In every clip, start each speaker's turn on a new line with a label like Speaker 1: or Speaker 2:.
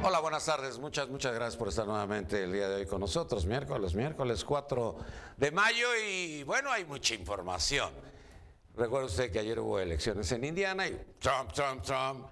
Speaker 1: Hola, buenas tardes. Muchas gracias por estar nuevamente el día de hoy con nosotros. Miércoles 4 de mayo y bueno, hay mucha información. Recuerda usted que ayer hubo elecciones en Indiana y Trump. Sonaban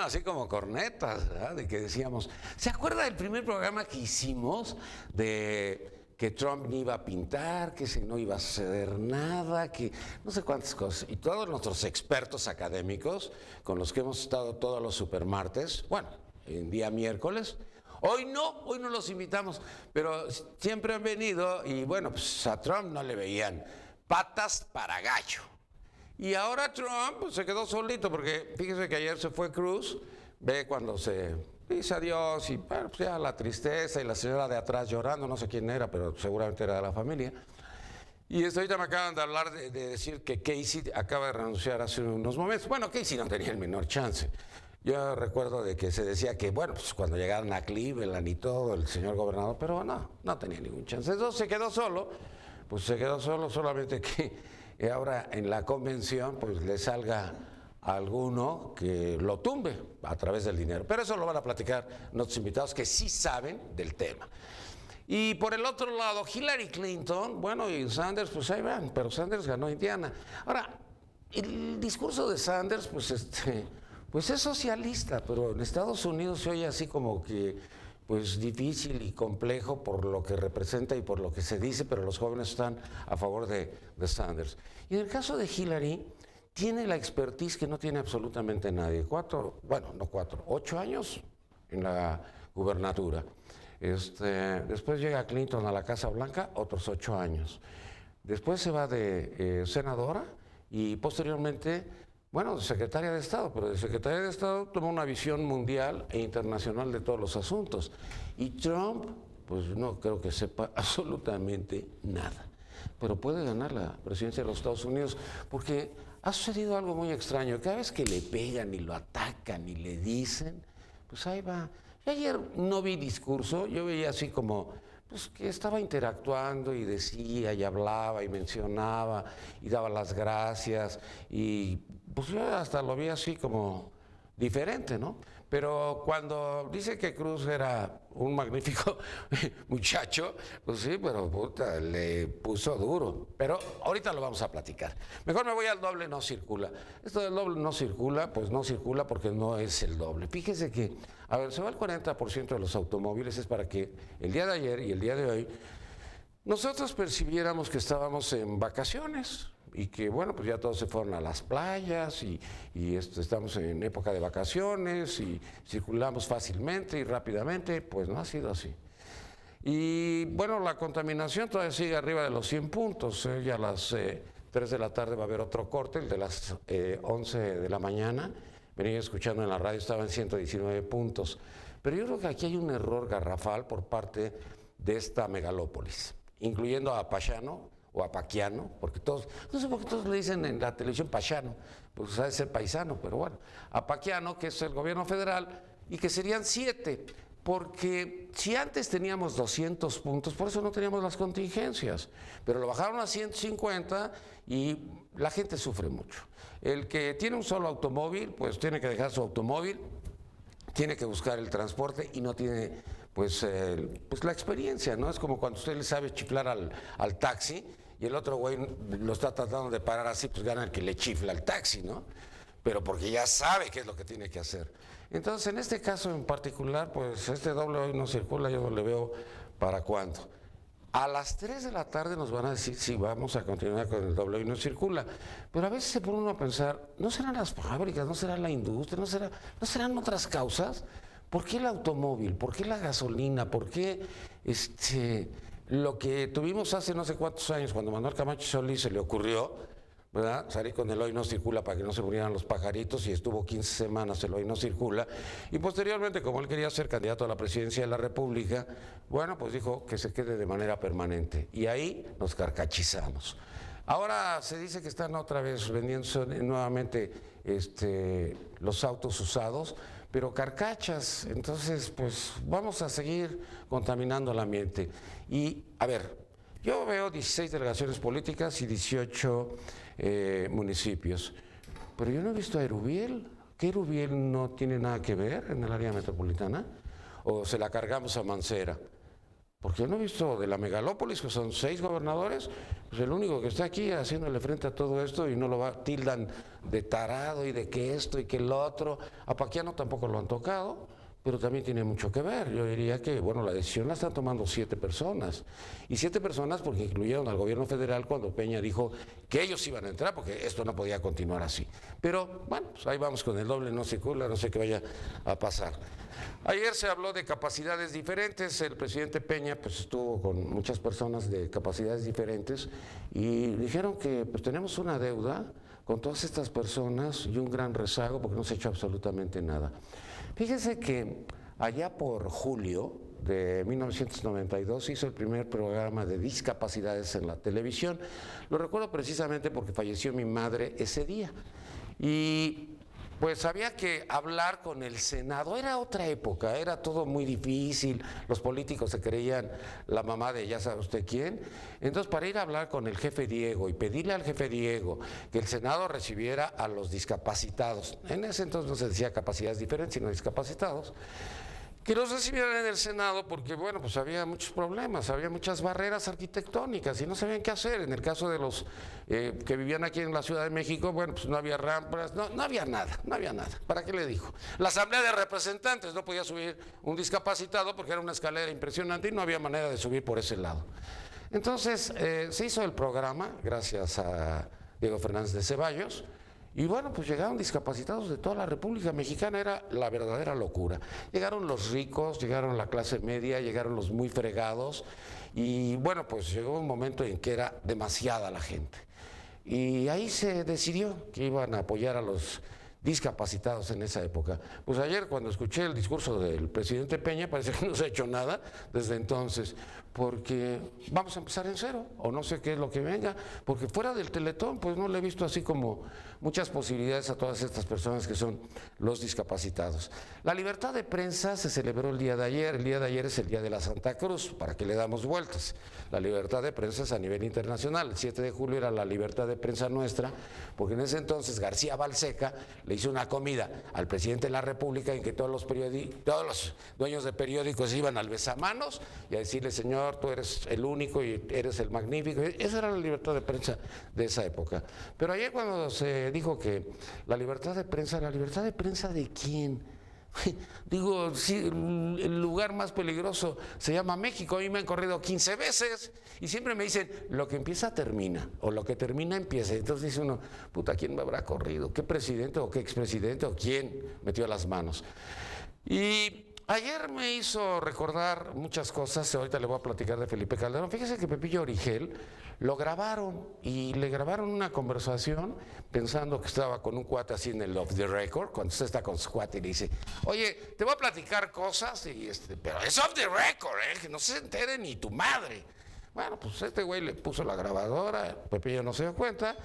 Speaker 1: así como cornetas, ¿verdad? De que decíamos, ¿se acuerda del primer programa que hicimos de que Trump ni iba a pintar, que no iba a suceder nada, que no sé cuántas cosas? Y todos nuestros expertos académicos, con los que hemos estado todos los supermartes, bueno, en día miércoles, hoy no los invitamos, pero siempre han venido y bueno, pues a Trump no le veían patas para gallo. Y ahora Trump pues, se quedó solito, porque fíjese que ayer se fue Cruz, ve cuando se dice adiós y bueno, pues ya la tristeza y la señora de atrás llorando, no sé quién era, pero seguramente era de la familia. Y ahorita me acaban de hablar de decir que Casey acaba de renunciar hace unos momentos. Bueno, Casey no tenía el menor chance. Yo recuerdo de que se decía que, bueno, pues cuando llegaron a Cleveland y todo, el señor gobernador, pero no tenía ningún chance. Entonces se quedó solo, solamente que ahora en la convención pues le salga alguno que lo tumbe a través del dinero. Pero eso lo van a platicar nuestros invitados que sí saben del tema. Y por el otro lado, Hillary Clinton, bueno, y Sanders, pues ahí van, pero Sanders ganó Indiana. Ahora, el discurso de Sanders, pues es socialista, pero en Estados Unidos se oye así como que pues difícil y complejo por lo que representa y por lo que se dice, pero los jóvenes están a favor de Sanders. Y en el caso de Hillary, tiene la expertise que no tiene absolutamente nadie. 8 años en la gubernatura. Después llega Clinton a la Casa Blanca, otros 8 años. Después se va de senadora y posteriormente, bueno, secretaria de Estado, pero de secretaria de Estado tomó una visión mundial e internacional de todos los asuntos. Y Trump, pues no creo que sepa absolutamente nada. Pero puede ganar la presidencia de los Estados Unidos porque ha sucedido algo muy extraño. Cada vez que le pegan y lo atacan y le dicen, pues ahí va. Yo ayer no vi discurso, yo veía así como pues que estaba interactuando y decía y hablaba y mencionaba y daba las gracias y pues yo hasta lo vi así como diferente, ¿no? Pero cuando dice que Cruz era un magnífico muchacho, pues sí, pero puta, le puso duro. Pero ahorita lo vamos a platicar. Mejor me voy al doble no circula. Esto del doble no circula, pues no circula porque no es el doble. Fíjese que, a ver, se va el 40% de los automóviles, es para que el día de ayer y el día de hoy nosotros percibiéramos que estábamos en vacaciones y que, bueno, pues ya todos se fueron a las playas y estamos en época de vacaciones y circulamos fácilmente y rápidamente, pues no ha sido así. Y, bueno, la contaminación todavía sigue arriba de los 100 puntos. Ya a las 3 de la tarde va a haber otro corte, el de las 11 de la mañana. Venía escuchando en la radio, estaba en 119 puntos. Pero yo creo que aquí hay un error garrafal por parte de esta megalópolis, incluyendo a Pachano o a Paquiano, porque todos, no sé por qué todos le dicen en la televisión Pachano, pues sabe ser paisano, pero bueno, a Paquiano, que es el gobierno federal, y que serían 7, porque si antes teníamos 200 puntos, por eso no teníamos las contingencias, pero lo bajaron a 150 y la gente sufre mucho. El que tiene un solo automóvil, pues tiene que dejar su automóvil, tiene que buscar el transporte y no tiene pues la experiencia, ¿no? Es como cuando usted le sabe chiflar al taxi y el otro güey lo está tratando de parar así, pues gana el que le chifla al taxi, ¿no? Pero porque ya sabe qué es lo que tiene que hacer. Entonces, en este caso en particular, pues este doble hoy no circula, yo no le veo para cuándo. A las 3 de la tarde nos van a decir si vamos a continuar con el doble hoy no circula. Pero a veces se pone uno a pensar, ¿no serán las fábricas, no será la industria, no serán otras causas? ¿Por qué el automóvil? ¿Por qué la gasolina? ¿Por qué lo que tuvimos hace no sé cuántos años, cuando Manuel Camacho Solís se le ocurrió, ¿verdad?, salir con el hoy no circula para que no se murieran los pajaritos, y estuvo 15 semanas el hoy no circula, y posteriormente, como él quería ser candidato a la presidencia de la República, bueno, pues dijo que se quede de manera permanente, y ahí nos carcachizamos. Ahora se dice que están otra vez vendiéndose nuevamente los autos usados, pero carcachas. Entonces, pues vamos a seguir contaminando el ambiente. Y, a ver, yo veo 16 delegaciones políticas y 18 municipios, pero yo no he visto a Erubiel. ¿qué Rubiel no tiene nada que ver en el área metropolitana? ¿O se la cargamos a Mancera? Porque yo no he visto de la megalópolis, que son 6 gobernadores, pues el único que está aquí haciéndole frente a todo esto y no lo tildan de tarado y de que esto y que el otro. A Paquiano tampoco lo han tocado, pero también tiene mucho que ver. Yo diría que, bueno, la decisión la están tomando 7 personas. Y 7 personas porque incluyeron al gobierno federal cuando Peña dijo que ellos iban a entrar, porque esto no podía continuar así. Pero, bueno, pues ahí vamos con el doble, no circula, no sé qué vaya a pasar. Ayer se habló de capacidades diferentes. El presidente Peña pues estuvo con muchas personas de capacidades diferentes y dijeron que pues tenemos una deuda con todas estas personas y un gran rezago porque no se ha hecho absolutamente nada. Fíjense que allá por julio de 1992 hizo el primer programa de discapacidades en la televisión. Lo recuerdo precisamente porque falleció mi madre ese día. Y pues había que hablar con el Senado, era otra época, era todo muy difícil, los políticos se creían la mamá de ya sabe usted quién. Entonces, para ir a hablar con el jefe Diego y pedirle al jefe Diego que el Senado recibiera a los discapacitados, en ese entonces no se decía capacidades diferentes, sino discapacitados, que los recibieran en el Senado porque, bueno, pues había muchos problemas, había muchas barreras arquitectónicas y no sabían qué hacer. En el caso de los que vivían aquí en la Ciudad de México, bueno, pues no había rampas, no había nada, no había nada. ¿Para qué le dijo? La Asamblea de Representantes no podía subir un discapacitado porque era una escalera impresionante y no había manera de subir por ese lado. Entonces, se hizo el programa, gracias a Diego Fernández de Ceballos. Y bueno, pues llegaron discapacitados de toda la República Mexicana, era la verdadera locura. Llegaron los ricos, llegaron la clase media, llegaron los muy fregados y bueno, pues llegó un momento en que era demasiada la gente. Y ahí se decidió que iban a apoyar a los discapacitados en esa época. Pues ayer cuando escuché el discurso del presidente Peña parece que no se ha hecho nada desde entonces, porque vamos a empezar en cero, o no sé qué es lo que venga, porque fuera del Teletón pues no le he visto así como muchas posibilidades a todas estas personas que son los discapacitados. La libertad de prensa se celebró el día de ayer es el día de la Santa Cruz, para que le damos vueltas. La libertad de prensa es a nivel internacional, el 7 de julio era la libertad de prensa nuestra, porque en ese entonces García Balseca le hizo una comida al presidente de la República en que todos los dueños de periódicos iban al besamanos y a decirle, señor, tú eres el único y eres el magnífico. Esa era la libertad de prensa de esa época. Pero ayer cuando se dijo que ¿la libertad de prensa de quién? Digo, sí, el lugar más peligroso se llama México. A mí me han corrido 15 veces y siempre me dicen, lo que empieza termina, o lo que termina empieza. Entonces dice uno, puta, ¿quién me habrá corrido? ¿Qué presidente o qué expresidente o quién metió las manos? Y ayer me hizo recordar muchas cosas, ahorita le voy a platicar de Felipe Calderón. Fíjese que Pepillo Origel lo grabaron y le grabaron una conversación pensando que estaba con un cuate así en el off the record, cuando usted está con su cuate y le dice, oye, te voy a platicar cosas, pero es off the record, que no se entere ni tu madre. Bueno, pues este güey le puso la grabadora, Pepillo no se dio cuenta,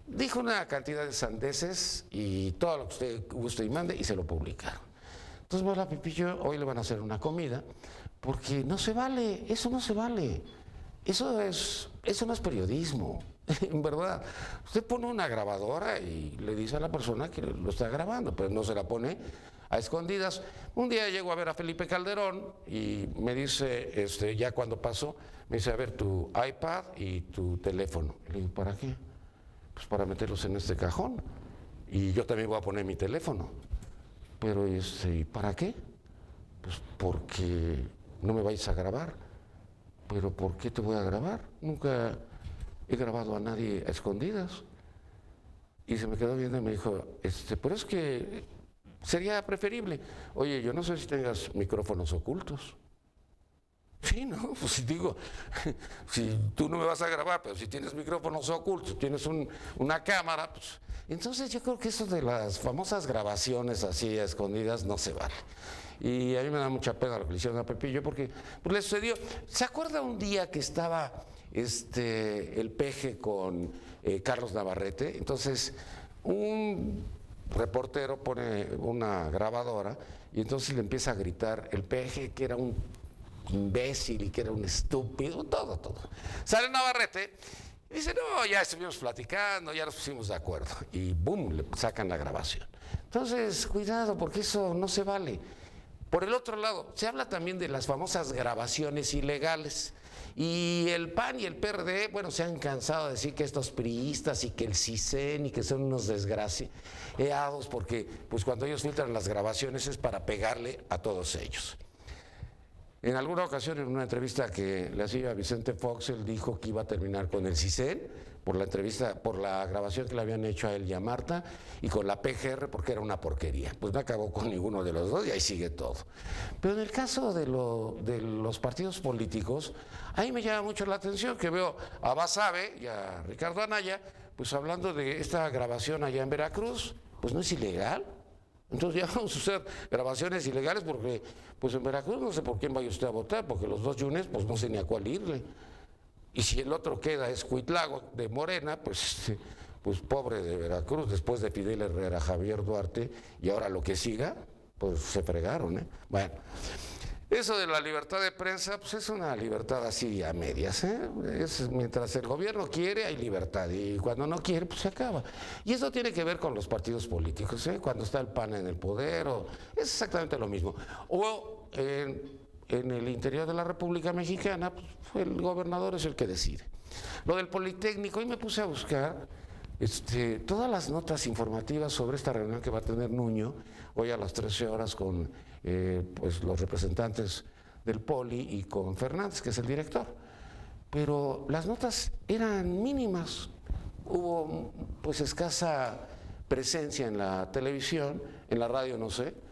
Speaker 1: dijo una cantidad de sandeces y todo lo que usted guste y mande y se lo publicaron. Entonces, bueno, a Pepillo hoy le van a hacer una comida porque no se vale, eso no se vale. Eso no es periodismo, en verdad. Usted pone una grabadora y le dice a la persona que lo está grabando, pero no se la pone a escondidas. Un día llego a ver a Felipe Calderón y me dice, ya cuando pasó, me dice, a ver, tu iPad y tu teléfono. Le digo, ¿para qué? Pues para meterlos en este cajón. Y yo también voy a poner mi teléfono. Pero, ¿para qué? Pues porque no me vais a grabar. ¿Pero por qué te voy a grabar? Nunca he grabado a nadie a escondidas. Y se me quedó viendo y me dijo, pero es que sería preferible. Oye, yo no sé si tengas micrófonos ocultos. Sí, ¿no? Pues digo, si tú no me vas a grabar, pero si tienes micrófonos ocultos, tienes una cámara, pues... Entonces yo creo que eso de las famosas grabaciones así a escondidas no se vale. Y a mí me da mucha pena lo que le hicieron a Pepillo porque pues, le sucedió. ¿Se acuerda un día que estaba el Peje con Carlos Navarrete? Entonces un reportero pone una grabadora y entonces le empieza a gritar el Peje que era un imbécil y que era un estúpido, todo. Sale Navarrete, Dice, no, ya estuvimos platicando, ya nos pusimos de acuerdo. Y boom, le sacan la grabación. Entonces, cuidado, porque eso no se vale. Por el otro lado, se habla también de las famosas grabaciones ilegales. Y el PAN y el PRD, bueno, se han cansado de decir que estos priistas y que el CISEN y que son unos desgraciados, porque pues cuando ellos filtran las grabaciones es para pegarle a todos ellos. En alguna ocasión, en una entrevista que le hacía a Vicente Fox, él dijo que iba a terminar con el CISEN por la entrevista, por la grabación que le habían hecho a él y a Marta, y con la PGR porque era una porquería. Pues no acabó con ninguno de los dos y ahí sigue todo. Pero en el caso de los partidos políticos, ahí me llama mucho la atención que veo a Basabe y a Ricardo Anaya, pues hablando de esta grabación allá en Veracruz, pues no es ilegal. Entonces ya vamos a hacer grabaciones ilegales porque pues en Veracruz no sé por quién vaya usted a votar, porque los dos Yunes pues no sé ni a cuál irle. Y si el otro queda es Cuitlago de Morena, pues pobre de Veracruz, después de Fidel Herrera, Javier Duarte, y ahora lo que siga, pues se fregaron, ¿eh? Bueno, eso de la libertad de prensa, pues es una libertad así a medias, ¿eh? Mientras el gobierno quiere, hay libertad, y cuando no quiere, pues se acaba. Y eso tiene que ver con los partidos políticos, ¿eh? Cuando está el PAN en el poder, es exactamente lo mismo. O en el interior de la República Mexicana, pues, el gobernador es el que decide. Lo del Politécnico, y me puse a buscar todas las notas informativas sobre esta reunión que va a tener Nuño hoy a las 13 horas con pues, los representantes del Poli y con Fernández, que es el director. Pero las notas eran mínimas, hubo pues escasa presencia en la televisión, en la radio no sé.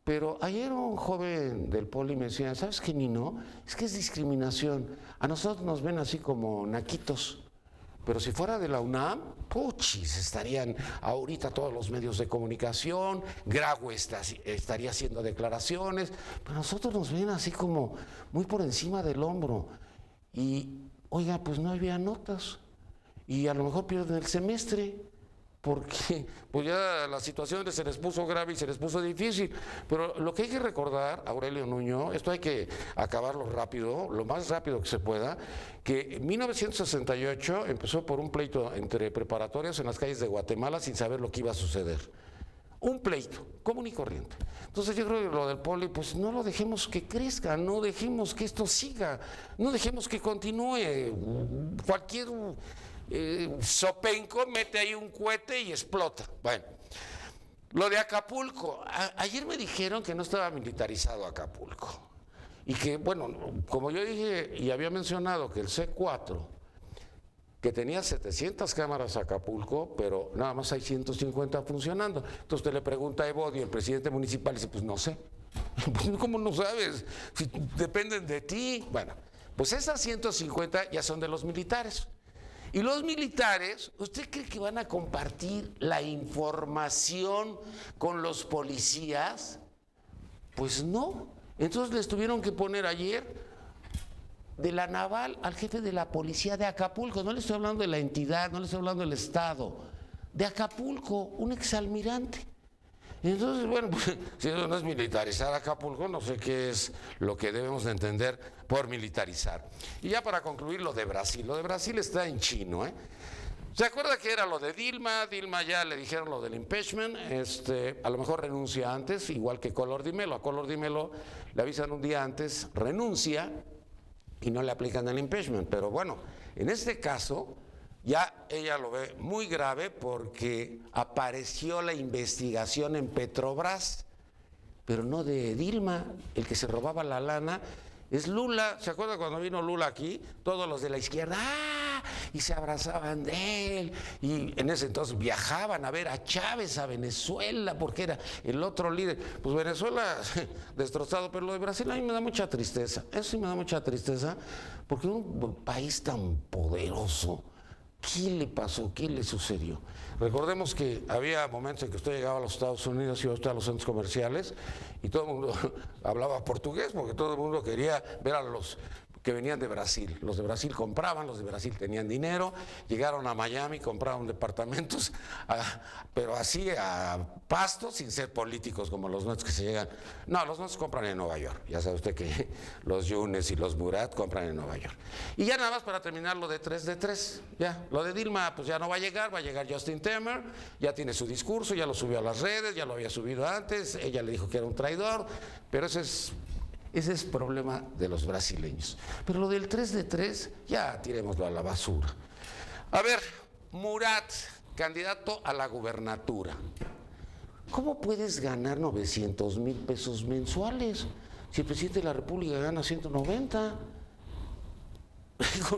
Speaker 1: Pero ayer un joven del Poli me decía, ¿sabes qué, Nino? Es que es discriminación. A nosotros nos ven así como naquitos. Pero si fuera de la UNAM, puchis, estarían ahorita todos los medios de comunicación, Graue estaría haciendo declaraciones, pero nosotros nos ven así como muy por encima del hombro. Y, oiga, pues no había notas. Y a lo mejor pierden el semestre. Porque pues ya la situación se les puso grave y se les puso difícil. Pero lo que hay que recordar, Aurelio Nuño, esto hay que acabarlo rápido, lo más rápido que se pueda, que en 1968 empezó por un pleito entre preparatorias en las calles de Guatemala sin saber lo que iba a suceder. Un pleito, común y corriente. Entonces yo creo que lo del Poli, pues no lo dejemos que crezca, no dejemos que esto siga, no dejemos que continúe. Cualquier Sopenco mete ahí un cohete y explota. Bueno, lo de Acapulco, ayer me dijeron que no estaba militarizado Acapulco y que, bueno, como yo dije y había mencionado que el C4, que tenía 700 cámaras Acapulco, pero nada más hay 150 funcionando. Entonces usted le pregunta a Evodio, el presidente municipal, y dice, pues no sé. ¿Cómo no sabes? Si dependen de ti. Bueno, pues esas 150 ya son de los militares. Y los militares, ¿usted cree que van a compartir la información con los policías? Pues no. Entonces les tuvieron que poner ayer de la naval al jefe de la policía de Acapulco. No le estoy hablando de la entidad, no le estoy hablando del Estado. De Acapulco, un exalmirante. Entonces, bueno, pues, si eso no es militarizar Acapulco, no sé qué es lo que debemos de entender por militarizar. Y ya para concluir, lo de Brasil. Lo de Brasil está en chino, ¿eh? ¿Se acuerda que era lo de Dilma? Dilma ya le dijeron lo del impeachment, a lo mejor renuncia antes, igual que Collor di Mello. A Collor di Mello le avisan un día antes, renuncia y no le aplican el impeachment. Pero bueno, en este caso ya ella lo ve muy grave porque apareció la investigación en Petrobras, pero no de Dilma. El que se robaba la lana es Lula. ¿Se acuerda cuando vino Lula aquí? Todos los de la izquierda, ¡ah! Y se abrazaban de él. Y en ese entonces viajaban a ver a Chávez a Venezuela, porque era el otro líder. Pues Venezuela destrozado, pero lo de Brasil a mí me da mucha tristeza. Eso sí me da mucha tristeza, porque un país tan poderoso, ¿qué le pasó? ¿Qué le sucedió? Recordemos que había momentos en que usted llegaba a los Estados Unidos y iba usted a los centros comerciales y todo el mundo hablaba portugués porque todo el mundo quería ver a los que venían de Brasil. Los de Brasil compraban, los de Brasil tenían dinero, llegaron a Miami, compraron departamentos, pero así a pasto, sin ser políticos como los nuestros que se llegan. No, los nuestros compran en Nueva York. Ya sabe usted que los Yunes y los Murat compran en Nueva York. Y ya nada más para terminar lo de 3 de 3. Ya, lo de Dilma pues ya no va a llegar Justin Temer, ya tiene su discurso, ya lo subió a las redes, ya lo había subido antes, ella le dijo que era un traidor, pero ese es problema de los brasileños. Pero lo del 3 de 3, ya tirémoslo a la basura. A ver, Murat, candidato a la gubernatura. ¿Cómo puedes ganar 900,000 pesos mensuales si el presidente de la República gana 190?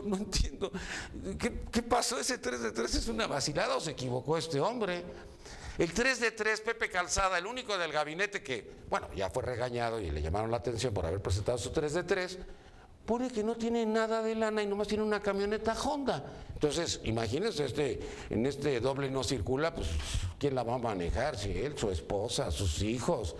Speaker 1: No entiendo. ¿Qué pasó? ¿Ese 3 de 3 es una vacilada o se equivocó este hombre? El 3 de 3, Pepe Calzada, el único del gabinete que, bueno, ya fue regañado y le llamaron la atención por haber presentado su 3 de 3, pone que no tiene nada de lana y nomás tiene una camioneta Honda. Entonces, imagínense, en este doble no circula, pues, ¿quién la va a manejar? Si él, su esposa, sus hijos.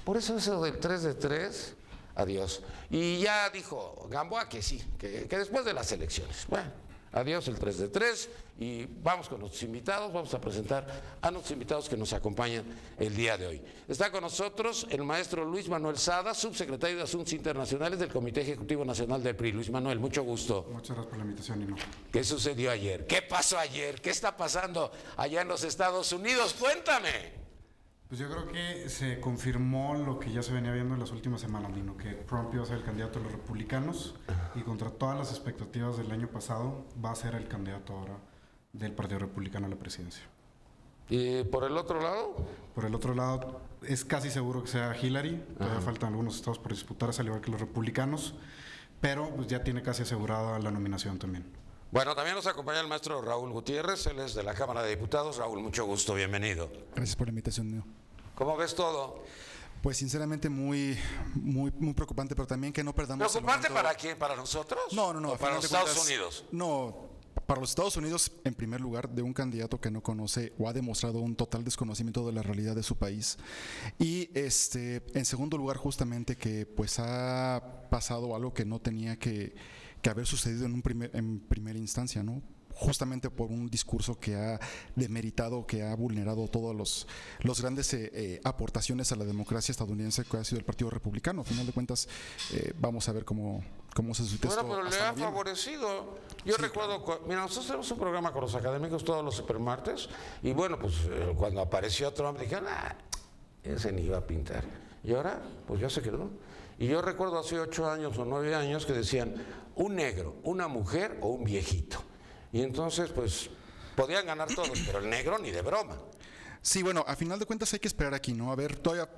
Speaker 1: Por eso del 3 de 3, adiós. Y ya dijo Gamboa que sí, que después de las elecciones. Bueno, adiós el 3 de 3 y vamos con nuestros invitados. Vamos a presentar a nuestros invitados que nos acompañan el día de hoy. Está con nosotros el maestro Luis Manuel Sada, subsecretario de Asuntos Internacionales del Comité Ejecutivo Nacional del PRI. Luis Manuel, mucho gusto.
Speaker 2: Muchas gracias por la invitación, Nino.
Speaker 1: ¿Qué sucedió ayer? ¿Qué pasó ayer? ¿Qué está pasando allá en los Estados Unidos? Cuéntame.
Speaker 2: Pues yo creo que se confirmó lo que ya se venía viendo en las últimas semanas, Nino, que Trump iba a ser el candidato de los republicanos y contra todas las expectativas del año pasado va a ser el candidato ahora del Partido Republicano a la presidencia.
Speaker 1: ¿Y por el otro lado?
Speaker 2: Por el otro lado, es casi seguro que sea Hillary. Todavía faltan algunos estados por disputarse, al igual que los republicanos, pero pues ya tiene casi asegurada la nominación también.
Speaker 1: Bueno, también nos acompaña el maestro Raúl Gutiérrez, él es de la Cámara de Diputados. Raúl, mucho gusto, bienvenido.
Speaker 3: Gracias por la invitación, Nino.
Speaker 1: ¿Cómo ves todo?
Speaker 3: Pues sinceramente muy preocupante, pero también que no perdamos.
Speaker 1: ¿Preocupante para quién? ¿Para nosotros?
Speaker 3: No.
Speaker 1: ¿O para los Estados Unidos?
Speaker 3: No, para los Estados Unidos, en primer lugar, de un candidato que no conoce o ha demostrado un total desconocimiento de la realidad de su país. Y en segundo lugar, justamente que pues ha pasado algo que no tenía que haber sucedido en primera instancia, ¿no? Justamente por un discurso que ha demeritado, que ha vulnerado todas los grandes aportaciones a la democracia estadounidense que ha sido el Partido Republicano. A final de cuentas, vamos a ver cómo se suscita esto.
Speaker 1: Bueno, pero le ha favorecido. Yo recuerdo, mira, nosotros tenemos un programa con los académicos todos los supermartes, y bueno, pues cuando apareció Trump, dijeron, ese ni iba a pintar. Y ahora, pues ya se quedó. Y yo recuerdo hace 8 años o 9 años que decían, un negro, una mujer o un viejito. Y entonces, pues, podían ganar todos, pero el negro ni de broma.
Speaker 3: Sí, bueno, a final de cuentas hay que esperar aquí, ¿no? A ver, todavía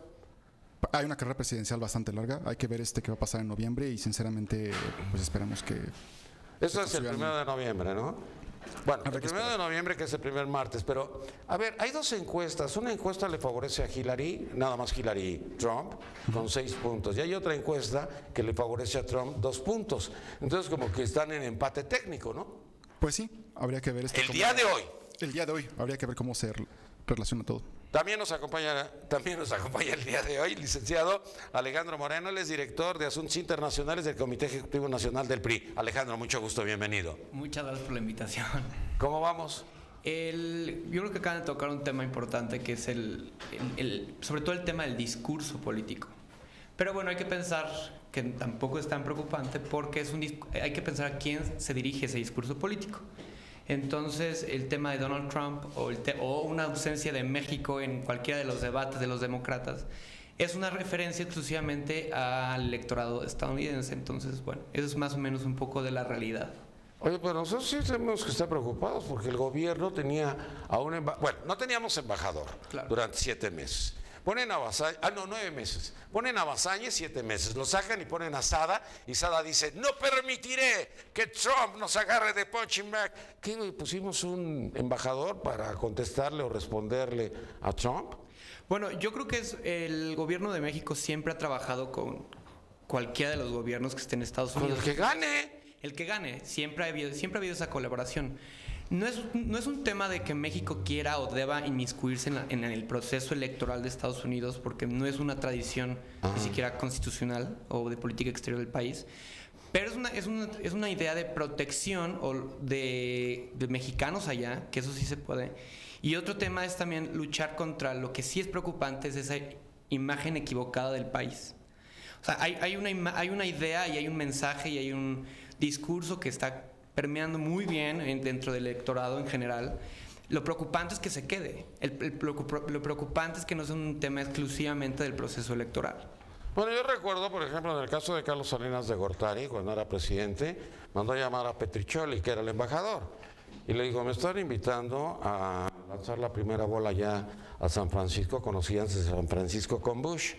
Speaker 3: hay una carrera presidencial bastante larga, hay que ver qué va a pasar en noviembre y sinceramente, pues esperamos que...
Speaker 1: Eso es el 1 de noviembre, ¿no? Bueno, el 1 de noviembre, que es el primer martes, pero, a ver, hay 2 encuestas. Una encuesta le favorece a Hillary, nada más Hillary Trump, con 6 puntos. Y hay otra encuesta que le favorece a Trump 2 puntos. Entonces, como que están en empate técnico, ¿no?
Speaker 3: Pues sí, habría que ver
Speaker 1: El día de hoy.
Speaker 3: El día de hoy, habría que ver cómo se relaciona todo.
Speaker 1: También nos acompaña el día de hoy el licenciado Alejandro Moreno, él es director de Asuntos Internacionales del Comité Ejecutivo Nacional del PRI. Alejandro, mucho gusto, bienvenido.
Speaker 4: Muchas gracias por la invitación.
Speaker 1: ¿Cómo vamos?
Speaker 4: Yo creo que acaban de tocar un tema importante que es sobre todo el tema del discurso político. Pero bueno, hay que pensar que tampoco es tan preocupante porque hay que pensar a quién se dirige ese discurso político. Entonces, el tema de Donald Trump o una ausencia de México en cualquiera de los debates de los demócratas es una referencia exclusivamente al electorado estadounidense. Entonces, bueno, eso es más o menos un poco de la realidad.
Speaker 1: Oye, pero nosotros sí tenemos que estar preocupados porque el gobierno tenía a un embajador. Bueno, no teníamos embajador durante 7 meses. Ponen a Bazañez, 9 meses. Ponen a Bazañez 7 meses. Lo sacan y ponen a Sada. Y Sada dice, no permitiré que Trump nos agarre de punching bag. ¿Qué, pusimos un embajador para contestarle o responderle a Trump?
Speaker 4: Bueno, yo creo que el gobierno de México siempre ha trabajado con cualquiera de los gobiernos que estén en Estados Unidos.
Speaker 1: Con el que gane.
Speaker 4: El que gane. Siempre ha habido esa colaboración. No es un tema de que México quiera o deba inmiscuirse en el proceso electoral de Estados Unidos, porque no es una tradición ni siquiera constitucional o de política exterior del país, Pero es una idea de protección o de mexicanos allá, que eso sí se puede. Y otro tema es también luchar contra lo que sí es preocupante, es esa imagen equivocada del país. O sea, hay una idea y hay un mensaje y hay un discurso que está permeando muy bien dentro del electorado en general. Lo preocupante es que se quede. Lo preocupante es que no sea un tema exclusivamente del proceso electoral.
Speaker 1: Bueno, yo recuerdo, por ejemplo, en el caso de Carlos Salinas de Gortari, cuando era presidente, mandó a llamar a Petricholi, que era el embajador, y le dijo, me están invitando a lanzar la primera bola ya a San Francisco, conocían San Francisco con Bush,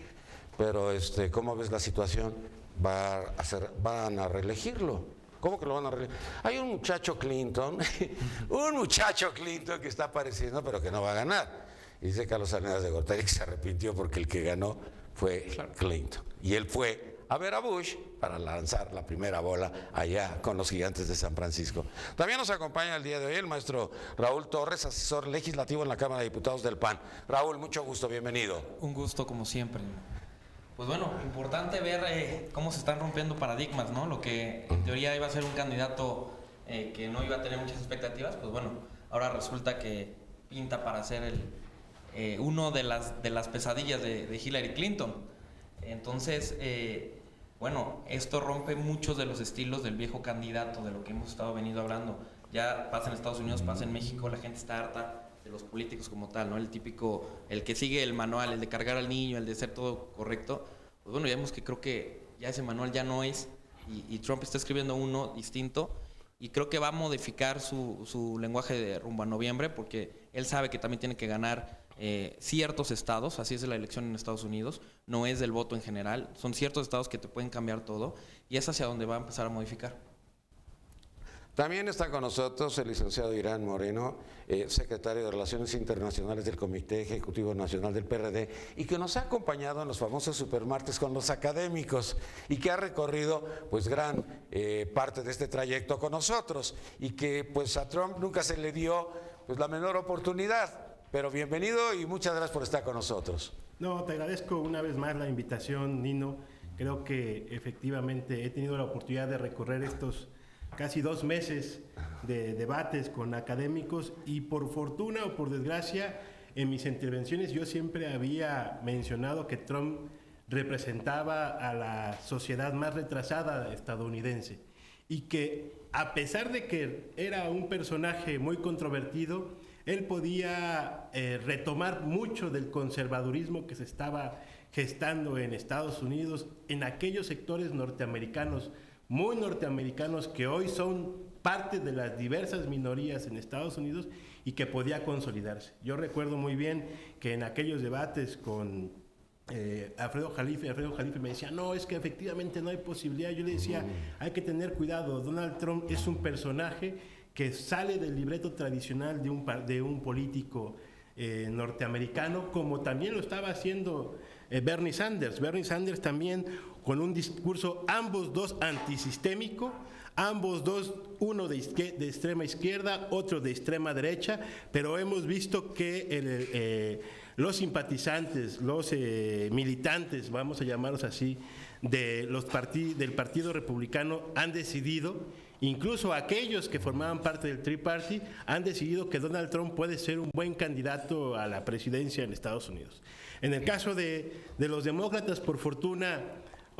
Speaker 1: pero ¿cómo ves la situación? Van a reelegirlo. ¿Cómo que lo van a reelegir? Hay un muchacho Clinton, que está apareciendo, pero que no va a ganar. Y dice Carlos Salinas de Gortari que se arrepintió porque el que ganó fue Clinton. Y él fue a ver a Bush para lanzar la primera bola allá con los Gigantes de San Francisco. También nos acompaña el día de hoy el maestro Raúl Torres, asesor legislativo en la Cámara de Diputados del PAN. Raúl, mucho gusto, bienvenido.
Speaker 5: Un gusto como siempre. Pues bueno, importante ver cómo se están rompiendo paradigmas, ¿no? Lo que en teoría iba a ser un candidato que no iba a tener muchas expectativas, pues bueno, ahora resulta que pinta para ser uno de las pesadillas de Hillary Clinton. Entonces, bueno, esto rompe muchos de los estilos del viejo candidato, de lo que hemos venido hablando. Ya pasa en Estados Unidos, pasa en México, la gente está harta de los políticos como tal, ¿no? El típico, el que sigue el manual, el de cargar al niño, el de hacer todo correcto. Pues bueno, ya vemos que creo que ya ese manual ya no es, y Trump está escribiendo uno distinto, y creo que va a modificar su lenguaje de rumbo a noviembre, porque él sabe que también tiene que ganar ciertos estados, así es la elección en Estados Unidos, no es del voto en general, son ciertos estados que te pueden cambiar todo, y es hacia donde va a empezar a modificar.
Speaker 1: También está con nosotros el licenciado Irán Moreno, secretario de Relaciones Internacionales del Comité Ejecutivo Nacional del PRD, y que nos ha acompañado en los famosos supermartes con los académicos y que ha recorrido pues gran parte de este trayecto con nosotros y que pues a Trump nunca se le dio pues la menor oportunidad. Pero bienvenido y muchas gracias por estar con nosotros.
Speaker 6: No, te agradezco una vez más la invitación, Nino. Creo que efectivamente he tenido la oportunidad de recorrer estos casi 2 meses de debates con académicos y por fortuna o por desgracia en mis intervenciones yo siempre había mencionado que Trump representaba a la sociedad más retrasada estadounidense y que a pesar de que era un personaje muy controvertido, él podía retomar mucho del conservadurismo que se estaba gestando en Estados Unidos, en aquellos sectores norteamericanos, muy norteamericanos, que hoy son parte de las diversas minorías en Estados Unidos y que podía consolidarse. Yo recuerdo muy bien que en aquellos debates con Alfredo Jalife me decía, no, es que efectivamente no hay posibilidad. Yo le decía, hay que tener cuidado, Donald Trump es un personaje que sale del libreto tradicional de un político norteamericano, como también lo estaba haciendo Bernie Sanders. Bernie Sanders también con un discurso, ambos dos antisistémico, ambos dos, uno de extrema izquierda, otro de extrema derecha, pero hemos visto que los simpatizantes, los militantes, vamos a llamarlos así, del Partido Republicano han decidido, incluso aquellos que formaban parte del Tea Party, han decidido que Donald Trump puede ser un buen candidato a la presidencia en Estados Unidos. En el caso de los demócratas, por fortuna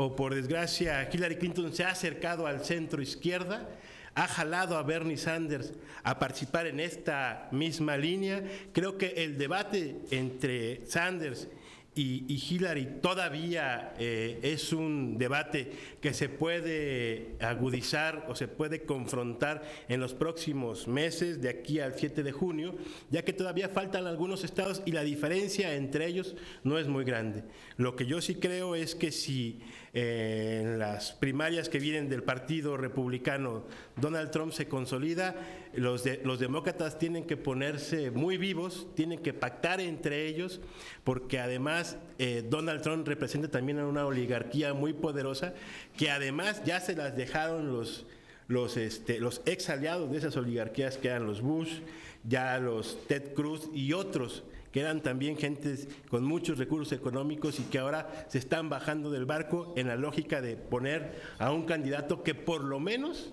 Speaker 6: o por desgracia, Hillary Clinton se ha acercado al centro izquierda, ha jalado a Bernie Sanders a participar en esta misma línea. Creo que el debate entre Sanders y Hillary todavía es un debate que se puede agudizar o se puede confrontar en los próximos meses, de aquí al 7 de junio, ya que todavía faltan algunos estados y la diferencia entre ellos no es muy grande. Lo que yo sí creo es que si en las primarias que vienen del Partido Republicano Donald Trump se consolida, los demócratas tienen que ponerse muy vivos, tienen que pactar entre ellos, porque además Donald Trump representa también a una oligarquía muy poderosa, que además ya se las dejaron los ex aliados de esas oligarquías, que eran los Bush, ya los Ted Cruz y otros que eran también gentes con muchos recursos económicos y que ahora se están bajando del barco en la lógica de poner a un candidato que por lo menos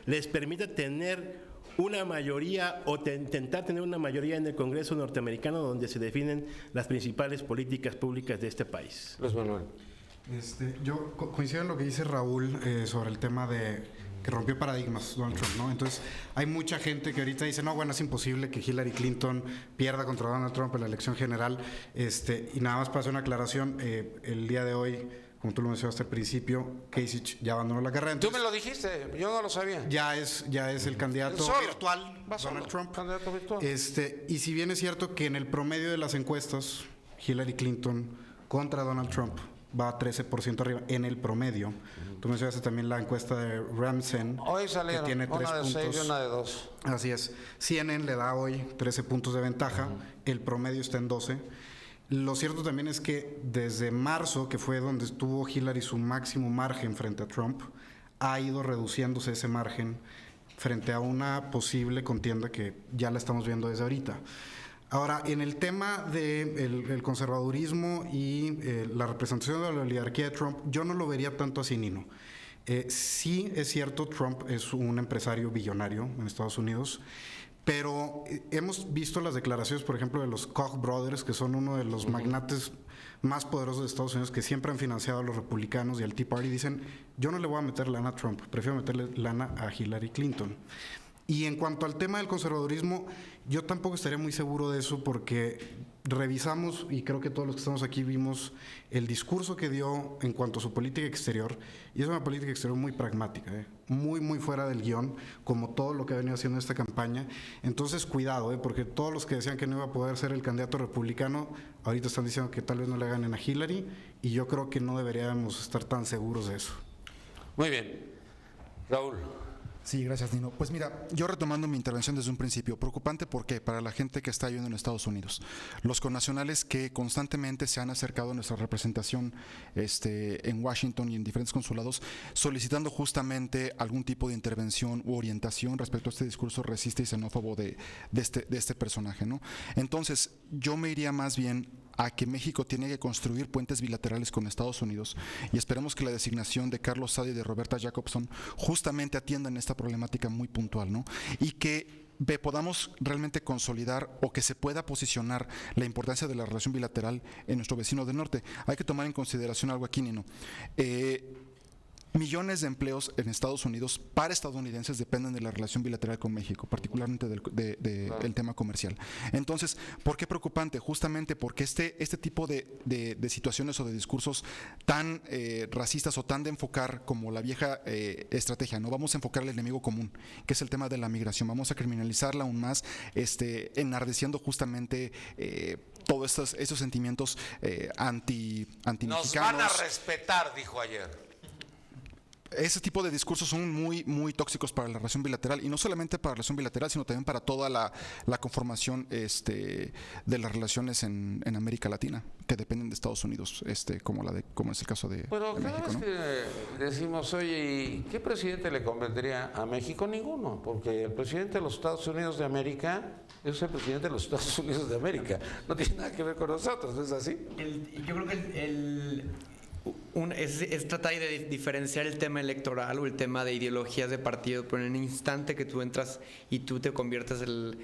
Speaker 6: les permita tener una mayoría o intentar tener una mayoría en el Congreso norteamericano donde se definen las principales políticas públicas de este país.
Speaker 1: Luis Manuel.
Speaker 2: Yo coincido en lo que dice Raúl sobre el tema de que rompió paradigmas Donald Trump, ¿no? Entonces, hay mucha gente que ahorita dice, no, bueno, es imposible que Hillary Clinton pierda contra Donald Trump en la elección general. Y nada más para hacer una aclaración, el día de hoy, como tú lo mencionaste al principio, Kasich ya abandonó la carrera.
Speaker 1: Tú me lo dijiste, yo no lo sabía.
Speaker 2: Ya es el candidato virtual, Donald Trump.
Speaker 1: Candidato virtual.
Speaker 2: Y si bien es cierto que en el promedio de las encuestas, Hillary Clinton contra Donald Trump va a 13% arriba en el promedio. Tú mencionaste también la encuesta de Ramsden,
Speaker 1: Hoy salieron,
Speaker 2: que tiene 3
Speaker 1: una de
Speaker 2: puntos.
Speaker 1: 6 y una de 2.
Speaker 2: Así es. CNN le da hoy 13 puntos de ventaja, el promedio está en 12. Lo cierto también es que desde marzo, que fue donde tuvo Hillary su máximo margen frente a Trump, ha ido reduciéndose ese margen frente a una posible contienda que ya la estamos viendo desde ahorita. Ahora, en el tema del conservadurismo y la representación de la oligarquía de Trump, yo no lo vería tanto así, Nino. Sí es cierto, Trump es un empresario billonario en Estados Unidos, pero hemos visto las declaraciones, por ejemplo, de los Koch brothers, que son uno de los magnates más poderosos de Estados Unidos, que siempre han financiado a los republicanos y al Tea Party. Dicen, yo no le voy a meter lana a Trump, prefiero meterle lana a Hillary Clinton. Y en cuanto al tema del conservadurismo, yo tampoco estaría muy seguro de eso, porque revisamos, y creo que todos los que estamos aquí vimos el discurso que dio en cuanto a su política exterior, y es una política exterior muy pragmática, muy fuera del guión, como todo lo que ha venido haciendo esta campaña. Entonces, cuidado, porque todos los que decían que no iba a poder ser el candidato republicano, ahorita están diciendo que tal vez no le ganen a Hillary, y yo creo que no deberíamos estar tan seguros de eso.
Speaker 1: Muy bien. Raúl.
Speaker 3: Sí, gracias, Nino. Pues mira, yo retomando mi intervención desde un principio, preocupante porque para la gente que está viviendo en Estados Unidos, los connacionales que constantemente se han acercado a nuestra representación en Washington y en diferentes consulados, solicitando justamente algún tipo de intervención u orientación respecto a este discurso racista y xenófobo de este personaje, ¿no? Entonces, yo me iría más bien a que México tiene que construir puentes bilaterales con Estados Unidos, y esperemos que la designación de Carlos Saad y de Roberta Jacobson justamente atiendan esta problemática muy puntual, ¿no? Y que podamos realmente consolidar o que se pueda posicionar la importancia de la relación bilateral en nuestro vecino del norte. Hay que tomar en consideración algo aquí, Nino. Millones de empleos en Estados Unidos para estadounidenses dependen de la relación bilateral con México, particularmente del tema comercial. Entonces, ¿por qué preocupante? Justamente porque este tipo de situaciones o de discursos tan racistas o tan de enfocar como la vieja estrategia, no vamos a enfocar al enemigo común, que es el tema de la migración, vamos a criminalizarla aún más, enardeciendo justamente todos esos sentimientos anti-mexicanos.
Speaker 1: Nos van a respetar, dijo ayer.
Speaker 3: Ese tipo de discursos son muy tóxicos para la relación bilateral, y no solamente para la relación bilateral, sino también para toda la conformación de las relaciones en América Latina, que dependen de Estados Unidos, como es el caso de
Speaker 1: Pero cada
Speaker 3: México,
Speaker 1: vez
Speaker 3: ¿no?
Speaker 1: que decimos, oye, ¿y qué presidente le convendría a México? Ninguno, porque el presidente de los Estados Unidos de América es el presidente de los Estados Unidos de América, no tiene nada que ver con nosotros, ¿no es así?
Speaker 4: Yo creo que es tratar de diferenciar el tema electoral o el tema de ideologías de partido, pero en el instante que tú entras y tú te conviertes el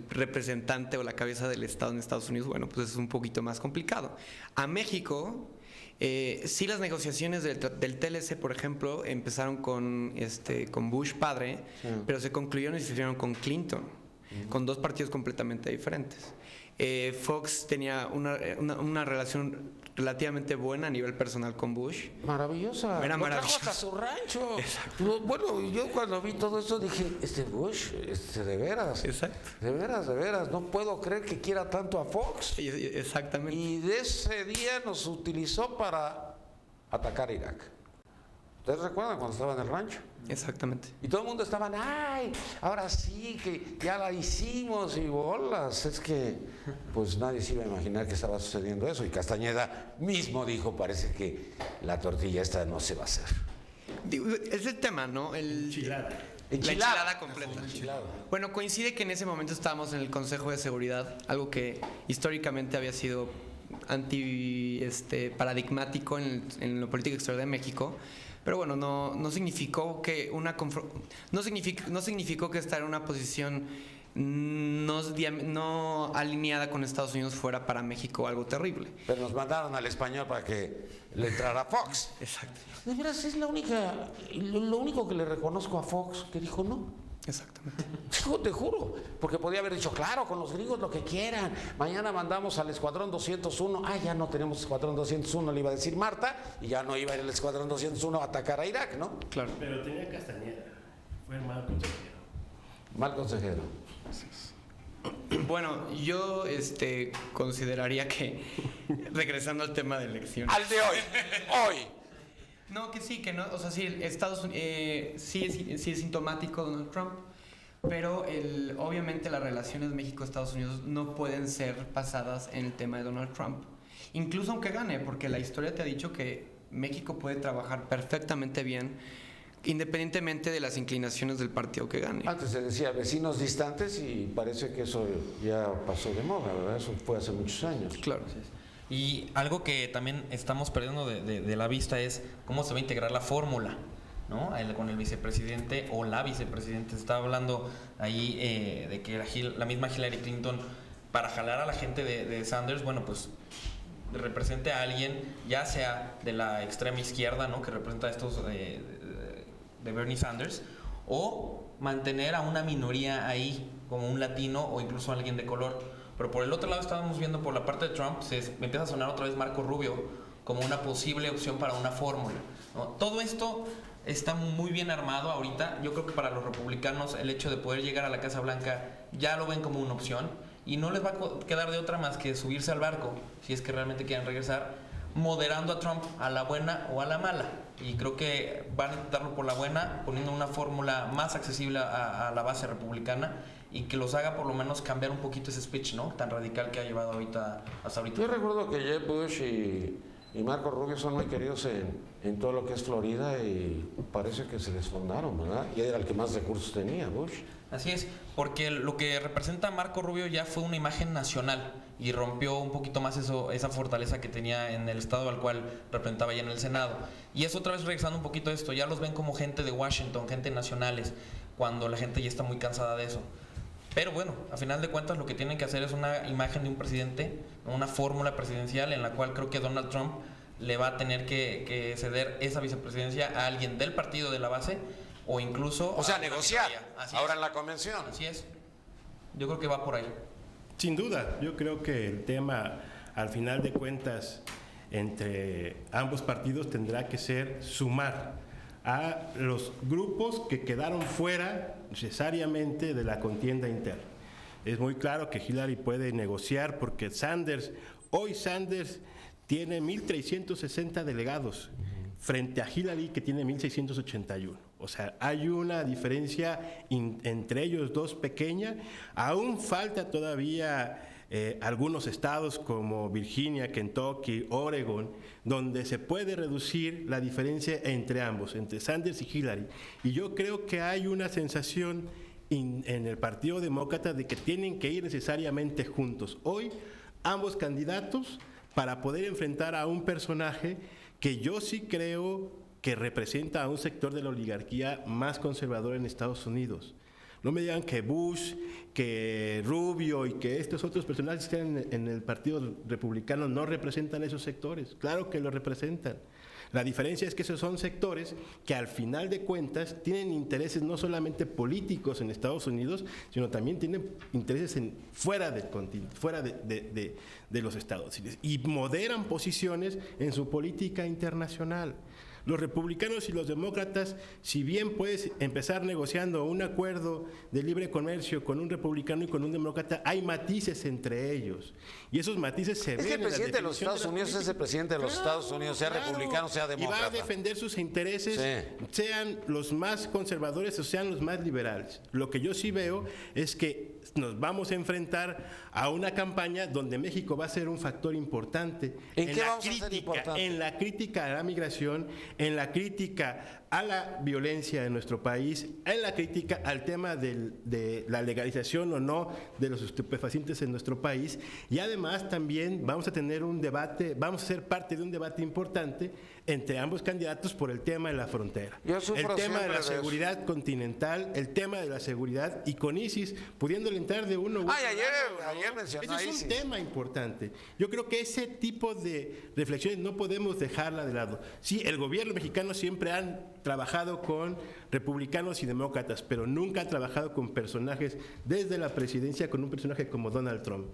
Speaker 4: representante o la cabeza del Estado en Estados Unidos, bueno, pues es un poquito más complicado. A México, sí, las negociaciones del TLC, por ejemplo, empezaron con Bush padre, pero se concluyeron y se firmaron con Clinton, con dos partidos completamente diferentes. Fox tenía una relación relativamente buena a nivel personal con Bush.
Speaker 1: Maravillosa.
Speaker 4: Era maravillosa.
Speaker 1: Lo trajo hasta su rancho. Exacto. Bueno, yo cuando vi todo eso dije, Bush, de veras.
Speaker 4: Exacto.
Speaker 1: De veras, no puedo creer que quiera tanto a Fox.
Speaker 4: Exactamente.
Speaker 1: Y de ese día nos utilizó para atacar a Irak. ¿Ustedes recuerdan cuando estaba en el rancho?
Speaker 4: Exactamente.
Speaker 1: Y todo el mundo estaba, ¡ay! Ahora sí, que ya la hicimos y bolas. Es que, pues nadie se iba a imaginar que estaba sucediendo eso. Y Castañeda mismo dijo, parece que la tortilla esta no se va a hacer.
Speaker 4: Es el tema, ¿no?
Speaker 6: Enchilada.
Speaker 1: Enchilada.
Speaker 4: La enchilada completa.
Speaker 1: Enchilada.
Speaker 4: Bueno, coincide que en ese momento estábamos en el Consejo de Seguridad, algo que históricamente había sido paradigmático en la política exterior de México. Pero bueno, no significó que no significó que estar en una posición no alineada con Estados Unidos fuera para México algo terrible.
Speaker 1: Pero nos mandaron al español para que le entrara Fox.
Speaker 4: Exacto.
Speaker 1: De veras, es lo único que le reconozco a Fox, que dijo no.
Speaker 4: Exactamente.
Speaker 1: Hijo, te juro, porque podía haber dicho, claro, con los gringos lo que quieran. Mañana mandamos al Escuadrón 201. Ya no tenemos Escuadrón 201, le iba a decir Marta, y ya no iba a ir el Escuadrón 201 a atacar a Irak, ¿no?
Speaker 4: Claro.
Speaker 6: Pero tenía Castañeda. Fue el mal consejero.
Speaker 1: Mal consejero.
Speaker 4: Bueno, yo consideraría que, regresando al tema de elecciones.
Speaker 1: Al de hoy. Hoy.
Speaker 4: No, que sí, que no. O sea, sí, Estados Unidos sí es sintomático Donald Trump, pero obviamente las relaciones México-Estados Unidos no pueden ser basadas en el tema de Donald Trump. Incluso aunque gane, porque la historia te ha dicho que México puede trabajar perfectamente bien, independientemente de las inclinaciones del partido que gane.
Speaker 1: Antes se decía vecinos distantes y parece que eso ya pasó de moda, ¿verdad? Eso fue hace muchos años.
Speaker 4: Claro.
Speaker 5: Y algo que también estamos perdiendo de la vista es cómo se va a integrar la fórmula, ¿no? Con el vicepresidente o la vicepresidenta. Se estaba hablando ahí de que la misma Hillary Clinton, para jalar a la gente de Sanders, bueno, pues represente a alguien, ya sea de la extrema izquierda, ¿no? Que representa a estos de Bernie Sanders, o mantener a una minoría ahí, como un latino o incluso alguien de color. Pero por el otro lado estábamos viendo por la parte de Trump, me empieza a sonar otra vez Marco Rubio como una posible opción para una fórmula, ¿no? Todo esto está muy bien armado ahorita. Yo creo que para los republicanos el hecho de poder llegar a la Casa Blanca ya lo ven como una opción y no les va a quedar de otra más que subirse al barco, si es que realmente quieren regresar, moderando a Trump a la buena o a la mala. Y creo que van a intentarlo por la buena, poniendo una fórmula más accesible a la base republicana y que los haga por lo menos cambiar un poquito ese speech, ¿no? Tan radical que ha llevado hasta ahorita.
Speaker 1: Yo recuerdo que Jeb Bush y Marco Rubio son muy queridos en todo lo que es Florida y parece que se desfondaron, ¿verdad? Y era el que más recursos tenía, Bush.
Speaker 5: Así es, porque lo que representa Marco Rubio ya fue una imagen nacional y rompió un poquito más esa fortaleza que tenía en el estado al cual representaba ya en el Senado. Y es otra vez regresando un poquito a esto, ya los ven como gente de Washington, gente nacionales, cuando la gente ya está muy cansada de eso. Pero bueno, a final de cuentas lo que tienen que hacer es una imagen de un presidente, una fórmula presidencial en la cual creo que Donald Trump le va a tener que ceder esa vicepresidencia a alguien del partido de la base o incluso...
Speaker 1: O sea, negociar ahora
Speaker 5: es.
Speaker 1: en la convención.
Speaker 5: Así es. Yo creo que va por ahí.
Speaker 6: Sin duda, yo creo que el tema, al final de cuentas, entre ambos partidos tendrá que ser sumar a los grupos que quedaron fuera necesariamente de la contienda interna. Es muy claro que Hillary puede negociar porque hoy Sanders tiene 1.360 delegados frente a Hillary que tiene 1.681. O sea, hay una diferencia entre ellos dos pequeña. Aún falta todavía algunos estados como Virginia, Kentucky, Oregon, donde se puede reducir la diferencia entre ambos, entre Sanders y Hillary. Y yo creo que hay una sensación en el Partido Demócrata de que tienen que ir necesariamente juntos. Hoy, ambos candidatos para poder enfrentar a un personaje que yo sí creo que representa a un sector de la oligarquía más conservador en Estados Unidos. No me digan que Bush, que Rubio y que estos otros personajes que están en el Partido Republicano no representan esos sectores. Claro que lo representan. La diferencia es que esos son sectores que al final de cuentas tienen intereses no solamente políticos en Estados Unidos, sino también tienen intereses fuera del continente, fuera de los Estados Unidos, y moderan posiciones en su política internacional. Los republicanos y los demócratas, si bien puedes empezar negociando un acuerdo de libre comercio con un republicano y con un demócrata, hay matices entre ellos. Y esos matices se ven.
Speaker 1: Es que
Speaker 6: en
Speaker 1: el
Speaker 6: la
Speaker 1: presidente de los
Speaker 6: definición
Speaker 1: Estados
Speaker 6: la
Speaker 1: Unidos es el presidente de los Estados Unidos, sea republicano, sea demócrata.
Speaker 6: Y va a defender sus intereses,
Speaker 1: sí,
Speaker 6: sean los más conservadores o sean los más liberales. Lo que yo sí veo es que nos vamos a enfrentar a una campaña donde México va a ser un factor importante
Speaker 1: ¿En qué vamos a ser importante?
Speaker 6: en la crítica a la migración, en la crítica a la violencia en nuestro país, en la crítica al tema de la legalización o no de los estupefacientes en nuestro país, y además también vamos a tener un debate, vamos a ser parte de un debate importante entre ambos candidatos por el tema de la frontera,
Speaker 1: Yo sufro
Speaker 6: el tema de
Speaker 1: siempre
Speaker 6: la
Speaker 1: de eso.
Speaker 6: seguridad continental, el tema de la seguridad, y con ISIS pudiéndole entrar de uno u otro
Speaker 1: Ay,
Speaker 6: lado,
Speaker 1: ayer mencionó
Speaker 6: ese
Speaker 1: a
Speaker 6: es
Speaker 1: ISIS.
Speaker 6: un tema importante. Yo creo que ese tipo de reflexiones no podemos dejarla de lado. Sí, el gobierno mexicano siempre han trabajado con republicanos y demócratas, pero nunca ha trabajado con personajes desde la presidencia, con un personaje como Donald Trump.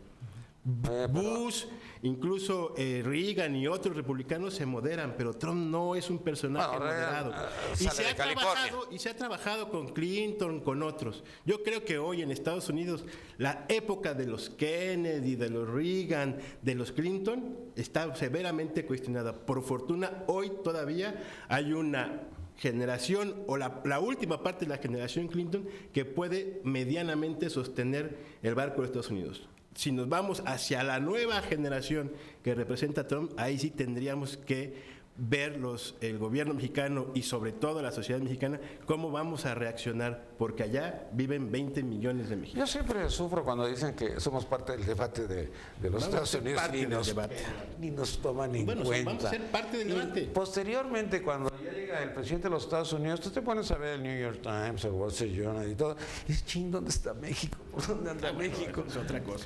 Speaker 6: Bush, incluso Reagan y otros republicanos se moderan, pero Trump no es un personaje
Speaker 1: Bueno, Reagan,
Speaker 6: moderado.
Speaker 1: sale de California.
Speaker 6: Y se ha trabajado con Clinton, con otros. Yo creo que hoy en Estados Unidos la época de los Kennedy, de los Reagan, de los Clinton está severamente cuestionada. Por fortuna, hoy todavía hay una generación o la última parte de la generación Clinton que puede medianamente sostener el barco de Estados Unidos. Si nos vamos hacia la nueva generación que representa Trump, ahí sí tendríamos que ver el gobierno mexicano y sobre todo la sociedad mexicana cómo vamos a reaccionar, porque allá viven 20 millones de mexicanos.
Speaker 1: Yo siempre sufro cuando dicen que somos parte del debate de los
Speaker 6: Vamos a
Speaker 1: Estados
Speaker 6: ser
Speaker 1: Unidos
Speaker 6: parte
Speaker 1: y
Speaker 6: del debate.
Speaker 1: ni nos toman en
Speaker 6: Bueno,
Speaker 1: cuenta.
Speaker 6: vamos a ser parte del
Speaker 1: Y
Speaker 6: debate.
Speaker 1: posteriormente, cuando ya llega el presidente de los Estados Unidos, tú te pones a ver el New York Times, el Wall Street Journal y todo. Y dices, ching, ¿dónde está México? ¿Por dónde anda México?
Speaker 6: Es otra cosa.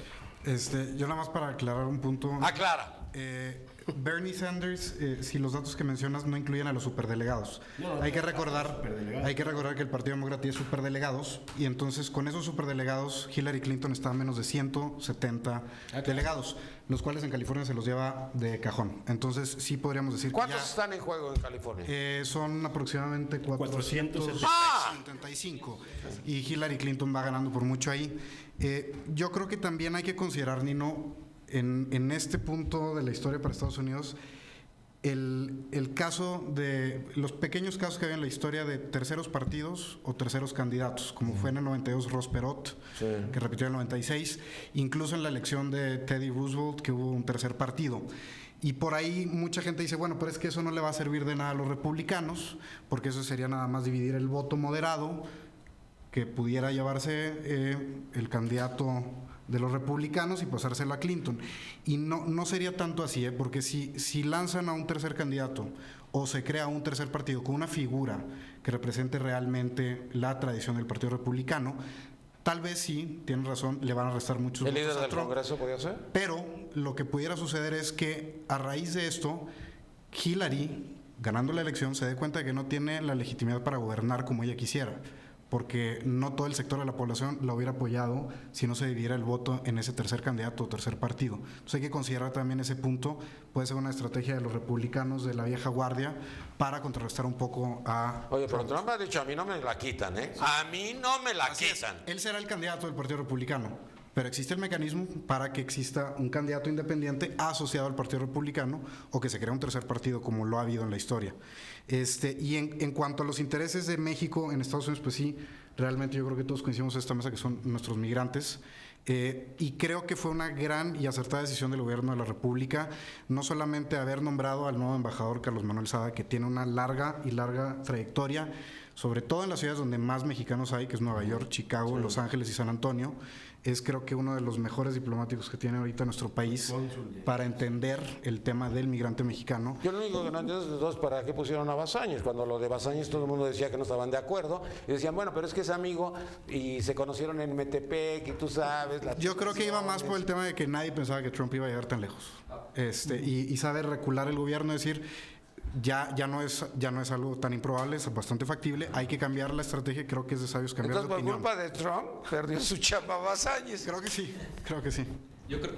Speaker 2: Yo nada más para aclarar un punto.
Speaker 1: Aclara.
Speaker 2: Bernie Sanders, si los datos que mencionas no incluyen a los superdelegados. Hay que recordar que el Partido Demócrata tiene superdelegados, y entonces con esos superdelegados Hillary Clinton está a menos de 170 delegados, los cuales en California se los lleva de cajón. Entonces sí podríamos decir que
Speaker 1: ¿Cuántos están en juego en California?
Speaker 2: son aproximadamente 475 y Hillary Clinton va ganando por mucho ahí. Yo creo que también hay que considerar, Nino, en este punto de la historia para Estados Unidos, el caso de los pequeños casos que había en la historia de terceros partidos o terceros candidatos, como fue en el 92 Ross Perot, que repitió en el 96, incluso en la elección de Teddy Roosevelt, que hubo un tercer partido. Y por ahí mucha gente dice, bueno, pero es que eso no le va a servir de nada a los republicanos, porque eso sería nada más dividir el voto moderado que pudiera llevarse el candidato de los republicanos y pasárselo a Clinton. Y no sería tanto así, porque si lanzan a un tercer candidato o se crea un tercer partido con una figura que represente realmente la tradición del Partido Republicano, tal vez sí, tienen razón, le van a restar muchos
Speaker 1: ¿El
Speaker 2: votos
Speaker 1: líder
Speaker 2: a
Speaker 1: del
Speaker 2: Trump.
Speaker 1: Congreso podía ser?
Speaker 2: Pero lo que pudiera suceder es que a raíz de esto, Hillary, ganando la elección, se dé cuenta de que no tiene la legitimidad para gobernar como ella quisiera, porque no todo el sector de la población la hubiera apoyado si no se dividiera el voto en ese tercer candidato o tercer partido. Entonces hay que considerar también ese punto. Puede ser una estrategia de los republicanos de la vieja guardia para contrarrestar un poco a...
Speaker 1: Oye, pero Trump ha dicho, a mí no me la quitan, ¿eh? A mí no me la quitan.
Speaker 2: Él será el candidato del Partido Republicano, pero existe el mecanismo para que exista un candidato independiente asociado al Partido Republicano o que se crea un tercer partido como lo ha habido en la historia. Y en cuanto a los intereses de México en Estados Unidos, pues sí, realmente yo creo que todos coincidimos en esta mesa que son nuestros migrantes. Y creo que fue una gran y acertada decisión del gobierno de la República, no solamente haber nombrado al nuevo embajador Carlos Manuel Sada, que tiene una larga trayectoria, sobre todo en las ciudades donde más mexicanos hay, que es Nueva York, Chicago, Los Ángeles y San Antonio. Es creo que uno de los mejores diplomáticos que tiene ahorita nuestro país para entender el tema del migrante mexicano.
Speaker 1: Yo lo único que no entiendo es para qué pusieron a Basáñez. Cuando lo de Basáñez todo el mundo decía que no estaban de acuerdo y decían, bueno, pero es que es amigo y se conocieron en Metepec y tú sabes.
Speaker 2: Yo creo que iba más por el tema de que nadie pensaba que Trump iba a llegar tan lejos. Y sabe recular el gobierno, es decir, ya no es algo tan improbable, es bastante factible. Hay que cambiar la estrategia, creo que es de sabios cambiar
Speaker 1: Entonces,
Speaker 2: de opinión.
Speaker 1: por culpa de Trump, perdió su chamba Basáñez.
Speaker 2: Creo que sí.
Speaker 5: Yo creo,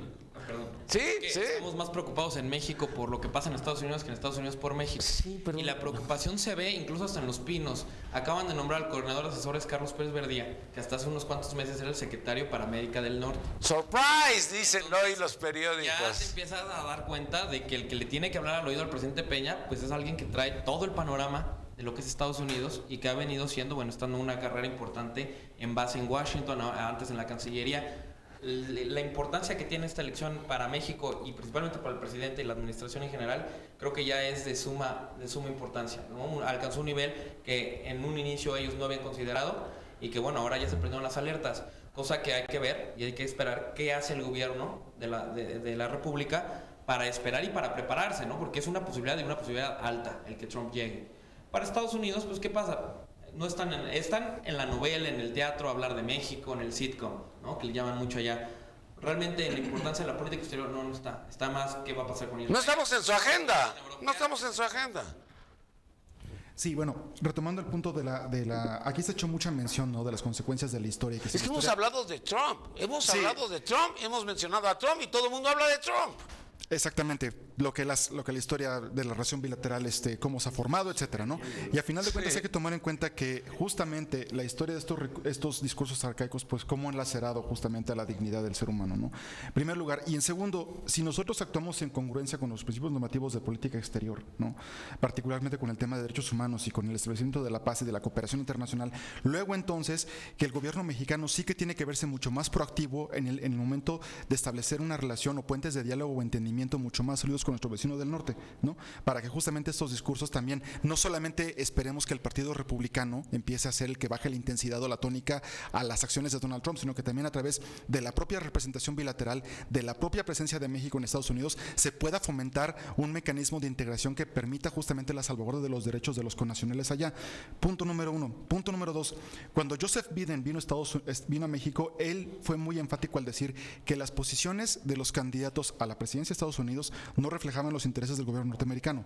Speaker 5: perdón.
Speaker 1: Sí,
Speaker 5: Que
Speaker 1: sí.
Speaker 5: estamos más preocupados en México por lo que pasa en Estados Unidos que en Estados Unidos por México.
Speaker 1: Sí, pero...
Speaker 5: Y la preocupación se ve incluso hasta en Los Pinos. Acaban de nombrar al coordinador de asesores Carlos Pérez Verdía, que hasta hace unos cuantos meses era el secretario para América del Norte.
Speaker 1: Surprise, dicen hoy los
Speaker 5: Ya te
Speaker 1: periódicos.
Speaker 5: empiezas a dar cuenta de que el que le tiene que hablar al oído al presidente Peña, pues es alguien que trae todo el panorama de lo que es Estados Unidos y que ha venido siendo, bueno, estando en una carrera importante en base en Washington, antes en la Cancillería. La importancia que tiene esta elección para México y principalmente para el presidente y la administración en general, creo que ya es de suma importancia, ¿no? Alcanzó un nivel que en un inicio ellos no habían considerado y que bueno, ahora ya se prendieron las alertas, cosa que hay que ver y hay que esperar qué hace el gobierno de la República para esperar y para prepararse, ¿no? Porque es una posibilidad alta el que Trump llegue. Para Estados Unidos, pues ¿qué pasa? No están en la novela, en el teatro, hablar de México, en el sitcom, ¿no? Que le llaman mucho allá. Realmente la importancia de la política exterior no está. Está más qué va a pasar con ellos.
Speaker 1: No estamos en su agenda. No estamos en su agenda.
Speaker 3: Sí, bueno, retomando el punto de la aquí se ha hecho mucha mención, ¿no?, de las consecuencias de la historia.
Speaker 1: Es que hemos hablado de Trump. Hablado de Trump, hemos mencionado a Trump y todo el mundo habla de Trump.
Speaker 3: Exactamente, lo que la historia de la relación bilateral, cómo se ha formado, etcétera, ¿no? Y a final de cuentas hay que tomar en cuenta que justamente la historia de estos discursos arcaicos, pues cómo han lacerado justamente a la dignidad del ser humano, ¿no? En primer lugar. Y en segundo, si nosotros actuamos en congruencia con los principios normativos de política exterior, ¿no?, particularmente con el tema de derechos humanos y con el establecimiento de la paz y de la cooperación internacional, luego entonces que el gobierno mexicano sí que tiene que verse mucho más proactivo en el momento de establecer una relación o puentes de diálogo o entendimiento mucho más sólidos con nuestro vecino del norte, ¿no? Para que justamente estos discursos también, no solamente esperemos que el Partido Republicano empiece a ser el que baje la intensidad o la tónica a las acciones de Donald Trump, sino que también a través de la propia representación bilateral, de la propia presencia de México en Estados Unidos, se pueda fomentar un mecanismo de integración que permita justamente la salvaguarda de los derechos de los connacionales allá. Punto número 1. Punto número 2. Cuando Joseph Biden vino a México, él fue muy enfático al decir que las posiciones de los candidatos a la presidencia de Estados Unidos no reflejaban los intereses del gobierno norteamericano.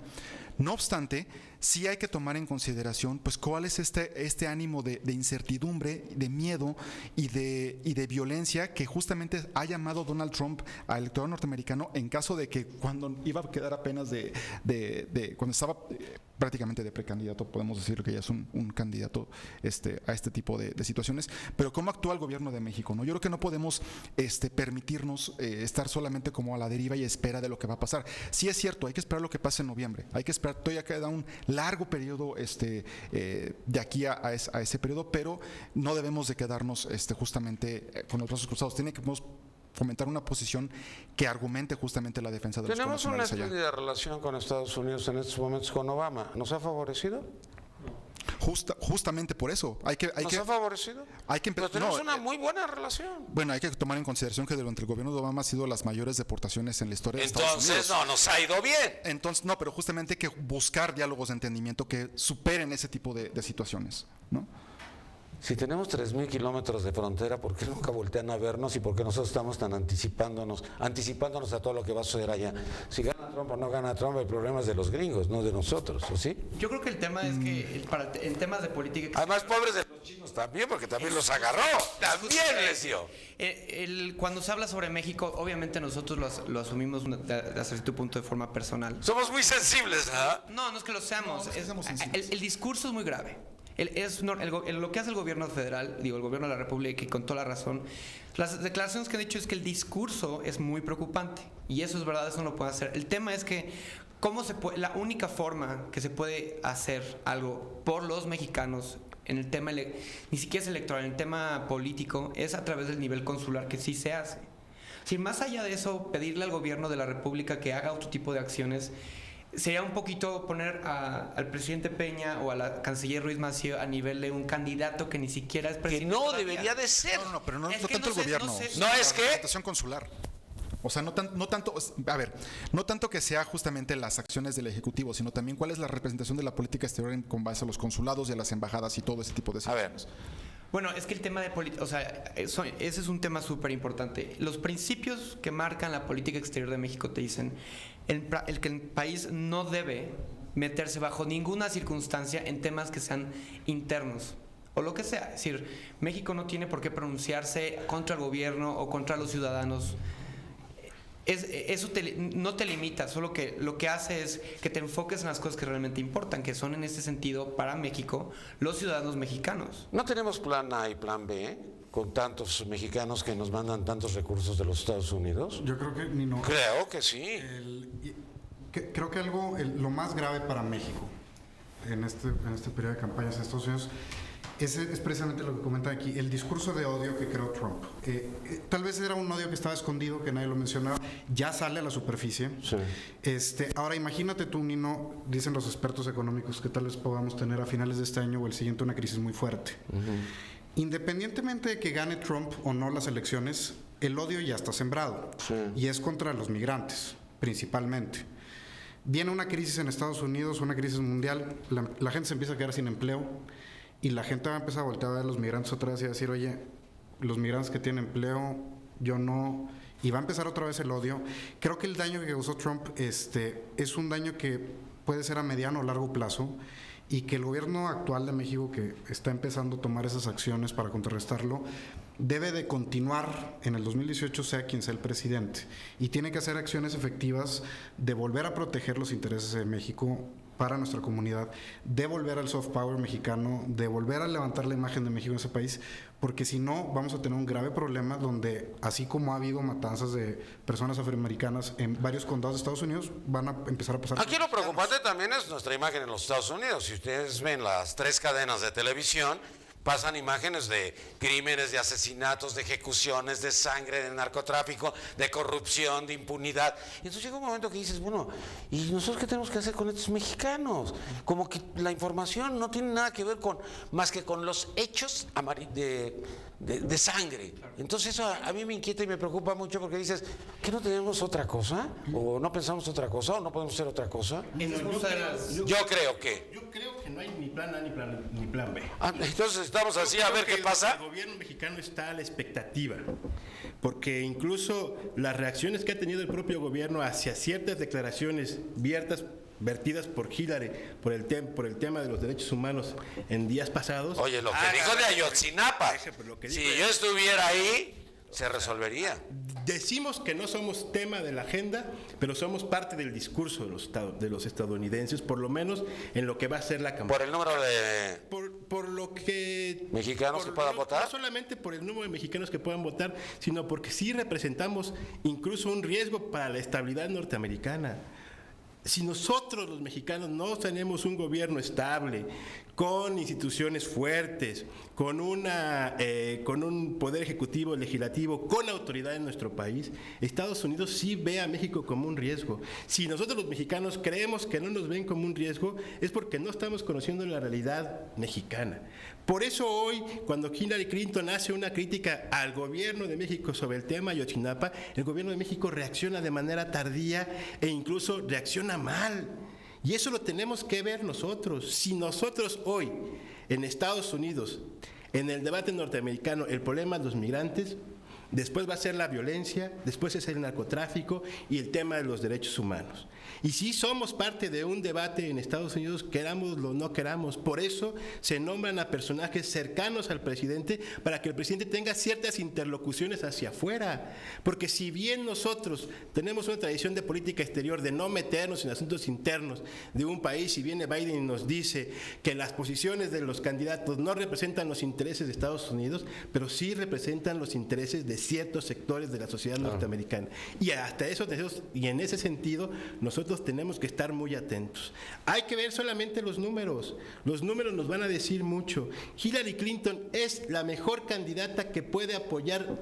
Speaker 3: No obstante, sí hay que tomar en consideración pues cuál es este ánimo de incertidumbre, de miedo y de violencia que justamente ha llamado Donald Trump al electorado norteamericano en caso de que cuando iba a quedar apenas cuando estaba prácticamente de precandidato, podemos decir que ya es un candidato a este tipo de situaciones, pero cómo actúa el gobierno de México, ¿no? Yo creo que no podemos permitirnos estar solamente como a la deriva y espera de lo que va a pasar. Sí es cierto, hay que esperar lo que pase en noviembre, hay que esperar, todavía queda un largo periodo de aquí a ese periodo, pero no debemos de quedarnos justamente con los brazos cruzados. Tiene que fomentar una posición que argumente justamente la defensa de los
Speaker 1: connacionales allá. Tenemos una espléndida relación con Estados Unidos en estos momentos con Obama. ¿Nos ha favorecido?
Speaker 3: Justamente por eso.
Speaker 1: ¿Nos ha favorecido? Pero tenemos una muy buena relación.
Speaker 3: Bueno, hay que tomar en consideración que durante el gobierno de Obama ha sido las mayores deportaciones en la historia de Estados Unidos.
Speaker 1: Entonces no nos ha ido bien.
Speaker 3: Entonces, no, pero justamente hay que buscar diálogos de entendimiento que superen ese tipo de situaciones, ¿no?
Speaker 1: Si tenemos 3,000 kilómetros de frontera, ¿por qué nunca voltean a vernos y por qué nosotros estamos tan anticipándonos a todo lo que va a suceder allá? Si gana Trump o no gana Trump, el problema es de los gringos, no de nosotros, ¿o sí?
Speaker 4: Yo creo que el tema es que en temas de política...
Speaker 1: Además, pobres de los chinos también, porque también los agarró, también les dio.
Speaker 4: Cuando se habla sobre México, obviamente nosotros lo asumimos hasta cierto punto de forma personal.
Speaker 1: Somos muy sensibles, ¿ah?
Speaker 4: No es que lo seamos.
Speaker 3: Seamos sensibles.
Speaker 4: El discurso es muy grave. Lo que hace el gobierno federal, el gobierno de la República, y con toda la razón, las declaraciones que han dicho es que el discurso es muy preocupante, y eso es verdad, eso no lo puede hacer. El tema es que la única forma que se puede hacer algo por los mexicanos en el tema, ni siquiera es electoral, en el tema político, es a través del nivel consular, que sí se hace. Si más allá de eso, pedirle al gobierno de la República que haga otro tipo de acciones, sería un poquito poner al presidente Peña o a la canciller Ruiz Massieu a nivel de un candidato que ni siquiera es presidente.
Speaker 1: Que no debería de ser.
Speaker 3: No, pero no tanto el gobierno.
Speaker 1: No es que...
Speaker 3: representación consular. O sea, no tanto que sea justamente las acciones del Ejecutivo, sino también cuál es la representación de la política exterior con base a los consulados y a las embajadas y todo ese tipo de situaciones.
Speaker 1: A ver.
Speaker 4: Bueno, es que el tema de política, o sea, ese es un tema súper importante. Los principios que marcan la política exterior de México te dicen el que el país no debe meterse bajo ninguna circunstancia en temas que sean internos o lo que sea. Es decir, México no tiene por qué pronunciarse contra el gobierno o contra los ciudadanos. Eso no te limita, solo que lo que hace es que te enfoques en las cosas que realmente importan, que son en este sentido para México los ciudadanos mexicanos.
Speaker 1: ¿No tenemos plan A y plan B con tantos mexicanos que nos mandan tantos recursos de los Estados Unidos?
Speaker 2: Yo creo que ni no.
Speaker 1: Creo que sí.
Speaker 2: Creo que lo más grave para México en este periodo de campañas en Estados Unidos es precisamente lo que comenta aquí, el discurso de odio que creó Trump. Tal vez era un odio que estaba escondido, que nadie lo mencionaba, ya sale a la superficie.
Speaker 1: Sí.
Speaker 2: Ahora imagínate tú, Nino, dicen los expertos económicos que tal vez podamos tener a finales de este año o el siguiente una crisis muy fuerte. Independientemente de que gane Trump o no las elecciones, el odio ya está sembrado.
Speaker 1: Sí.
Speaker 2: Y es contra los migrantes, principalmente. Viene una crisis en Estados Unidos, una crisis mundial, la gente se empieza a quedar sin empleo y la gente va a empezar a voltear a ver a los migrantes otra vez y a decir, oye, los migrantes que tienen empleo, yo no... Y va a empezar otra vez el odio. Creo que el daño que causó Trump es un daño que puede ser a mediano o largo plazo y que el gobierno actual de México, que está empezando a tomar esas acciones para contrarrestarlo, debe de continuar en el 2018 sea quien sea el presidente y tiene que hacer acciones efectivas de volver a proteger los intereses de México para nuestra comunidad, de volver al soft power mexicano, de volver a levantar la imagen de México en ese país, porque si no vamos a tener un grave problema donde, así como ha habido matanzas de personas afroamericanas en varios condados de Estados Unidos, van a empezar a pasar...
Speaker 1: Aquí lo preocupante también es nuestra imagen en los Estados Unidos. Si ustedes ven las 3 cadenas de televisión, pasan imágenes de crímenes, de asesinatos, de ejecuciones, de sangre, de narcotráfico, de corrupción, de impunidad. Y entonces llega un momento que dices, bueno, ¿y nosotros qué tenemos que hacer con estos mexicanos? Como que la información no tiene nada que ver con más que con los hechos de sangre. Entonces eso a mí me inquieta y me preocupa mucho porque dices, ¿qué no tenemos otra cosa? ¿O no pensamos otra cosa? ¿O no podemos hacer otra cosa? Yo creo que
Speaker 6: no hay ni plan A ni plan B.
Speaker 1: Entonces estamos así a ver qué pasa.
Speaker 6: El gobierno mexicano está a la expectativa, porque incluso las reacciones que ha tenido el propio gobierno hacia ciertas declaraciones vertidas por Hillary por el tema de los derechos humanos en días pasados.
Speaker 1: Oye, lo que dijo de Ayotzinapa, si yo estuviera ahí, se resolvería.
Speaker 6: Decimos que no somos tema de la agenda, pero somos parte del discurso de los estadounidenses, por lo menos en lo que va a ser la campaña.
Speaker 1: Por el número de
Speaker 6: por lo que
Speaker 1: mexicanos que puedan votar.
Speaker 6: No solamente por el número de mexicanos que puedan votar, sino porque sí representamos incluso un riesgo para la estabilidad norteamericana. Si nosotros los mexicanos no tenemos un gobierno estable, con instituciones fuertes, con un poder ejecutivo, legislativo, con autoridad en nuestro país, Estados Unidos sí ve a México como un riesgo. Si nosotros los mexicanos creemos que no nos ven como un riesgo, es porque no estamos conociendo la realidad mexicana. Por eso hoy, cuando Hillary Clinton hace una crítica al gobierno de México sobre el tema Ayotzinapa, el gobierno de México reacciona de manera tardía e incluso reacciona mal. Y eso lo tenemos que ver nosotros. Si nosotros hoy, en Estados Unidos, en el debate norteamericano, el problema de los migrantes, después va a ser la violencia, después es el narcotráfico y el tema de los derechos humanos. Y sí somos parte de un debate en Estados Unidos, querámoslo o no queramos. Por eso se nombran a personajes cercanos al presidente para que el presidente tenga ciertas interlocuciones hacia afuera. Porque si bien nosotros tenemos una tradición de política exterior de no meternos en asuntos internos de un país, y viene Biden y nos dice que las posiciones de los candidatos no representan los intereses de Estados Unidos, pero sí representan los intereses de ciertos sectores de la sociedad norteamericana. Y hasta eso, y en ese sentido, nosotros tenemos que estar muy atentos. Hay que ver solamente los números. Los números nos van a decir mucho. Hillary Clinton es la mejor candidata que puede apoyar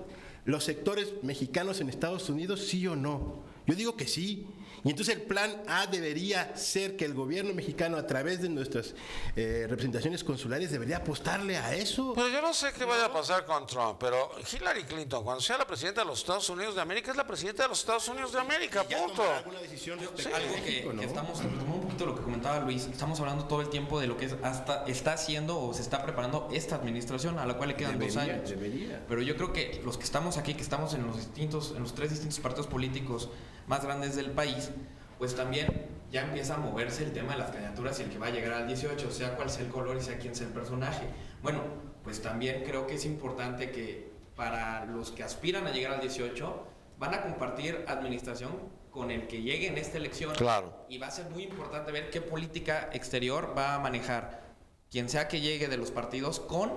Speaker 6: los sectores mexicanos en Estados Unidos, ¿sí o no? Yo digo que sí. Y entonces el plan A debería ser que el gobierno mexicano, a través de nuestras representaciones consulares, debería apostarle a eso.
Speaker 1: Pero yo no sé qué vaya a pasar con Trump, pero Hillary Clinton, cuando sea la presidenta de los Estados Unidos de América, es la presidenta de los Estados Unidos de América, punto.
Speaker 6: ¿Alguna decisión respecto a
Speaker 5: Algo
Speaker 6: México,
Speaker 5: que
Speaker 6: no?
Speaker 5: estamos, retomando un poquito lo que comentaba Luis, estamos hablando todo el tiempo de lo que está haciendo o se está preparando esta administración, a la cual le quedan 2 años. Pero yo creo que los que estamos aquí, que estamos en los 3 distintos partidos políticos más grandes del país, pues también ya empieza a moverse el tema de las candidaturas y el que va a llegar al 18, sea cual sea el color y sea quien sea el personaje. Bueno, pues también creo que es importante que para los que aspiran a llegar al 18, van a compartir administración con el que llegue en esta elección.
Speaker 1: Claro.
Speaker 5: Y va a ser muy importante ver qué política exterior va a manejar quien sea que llegue de los partidos con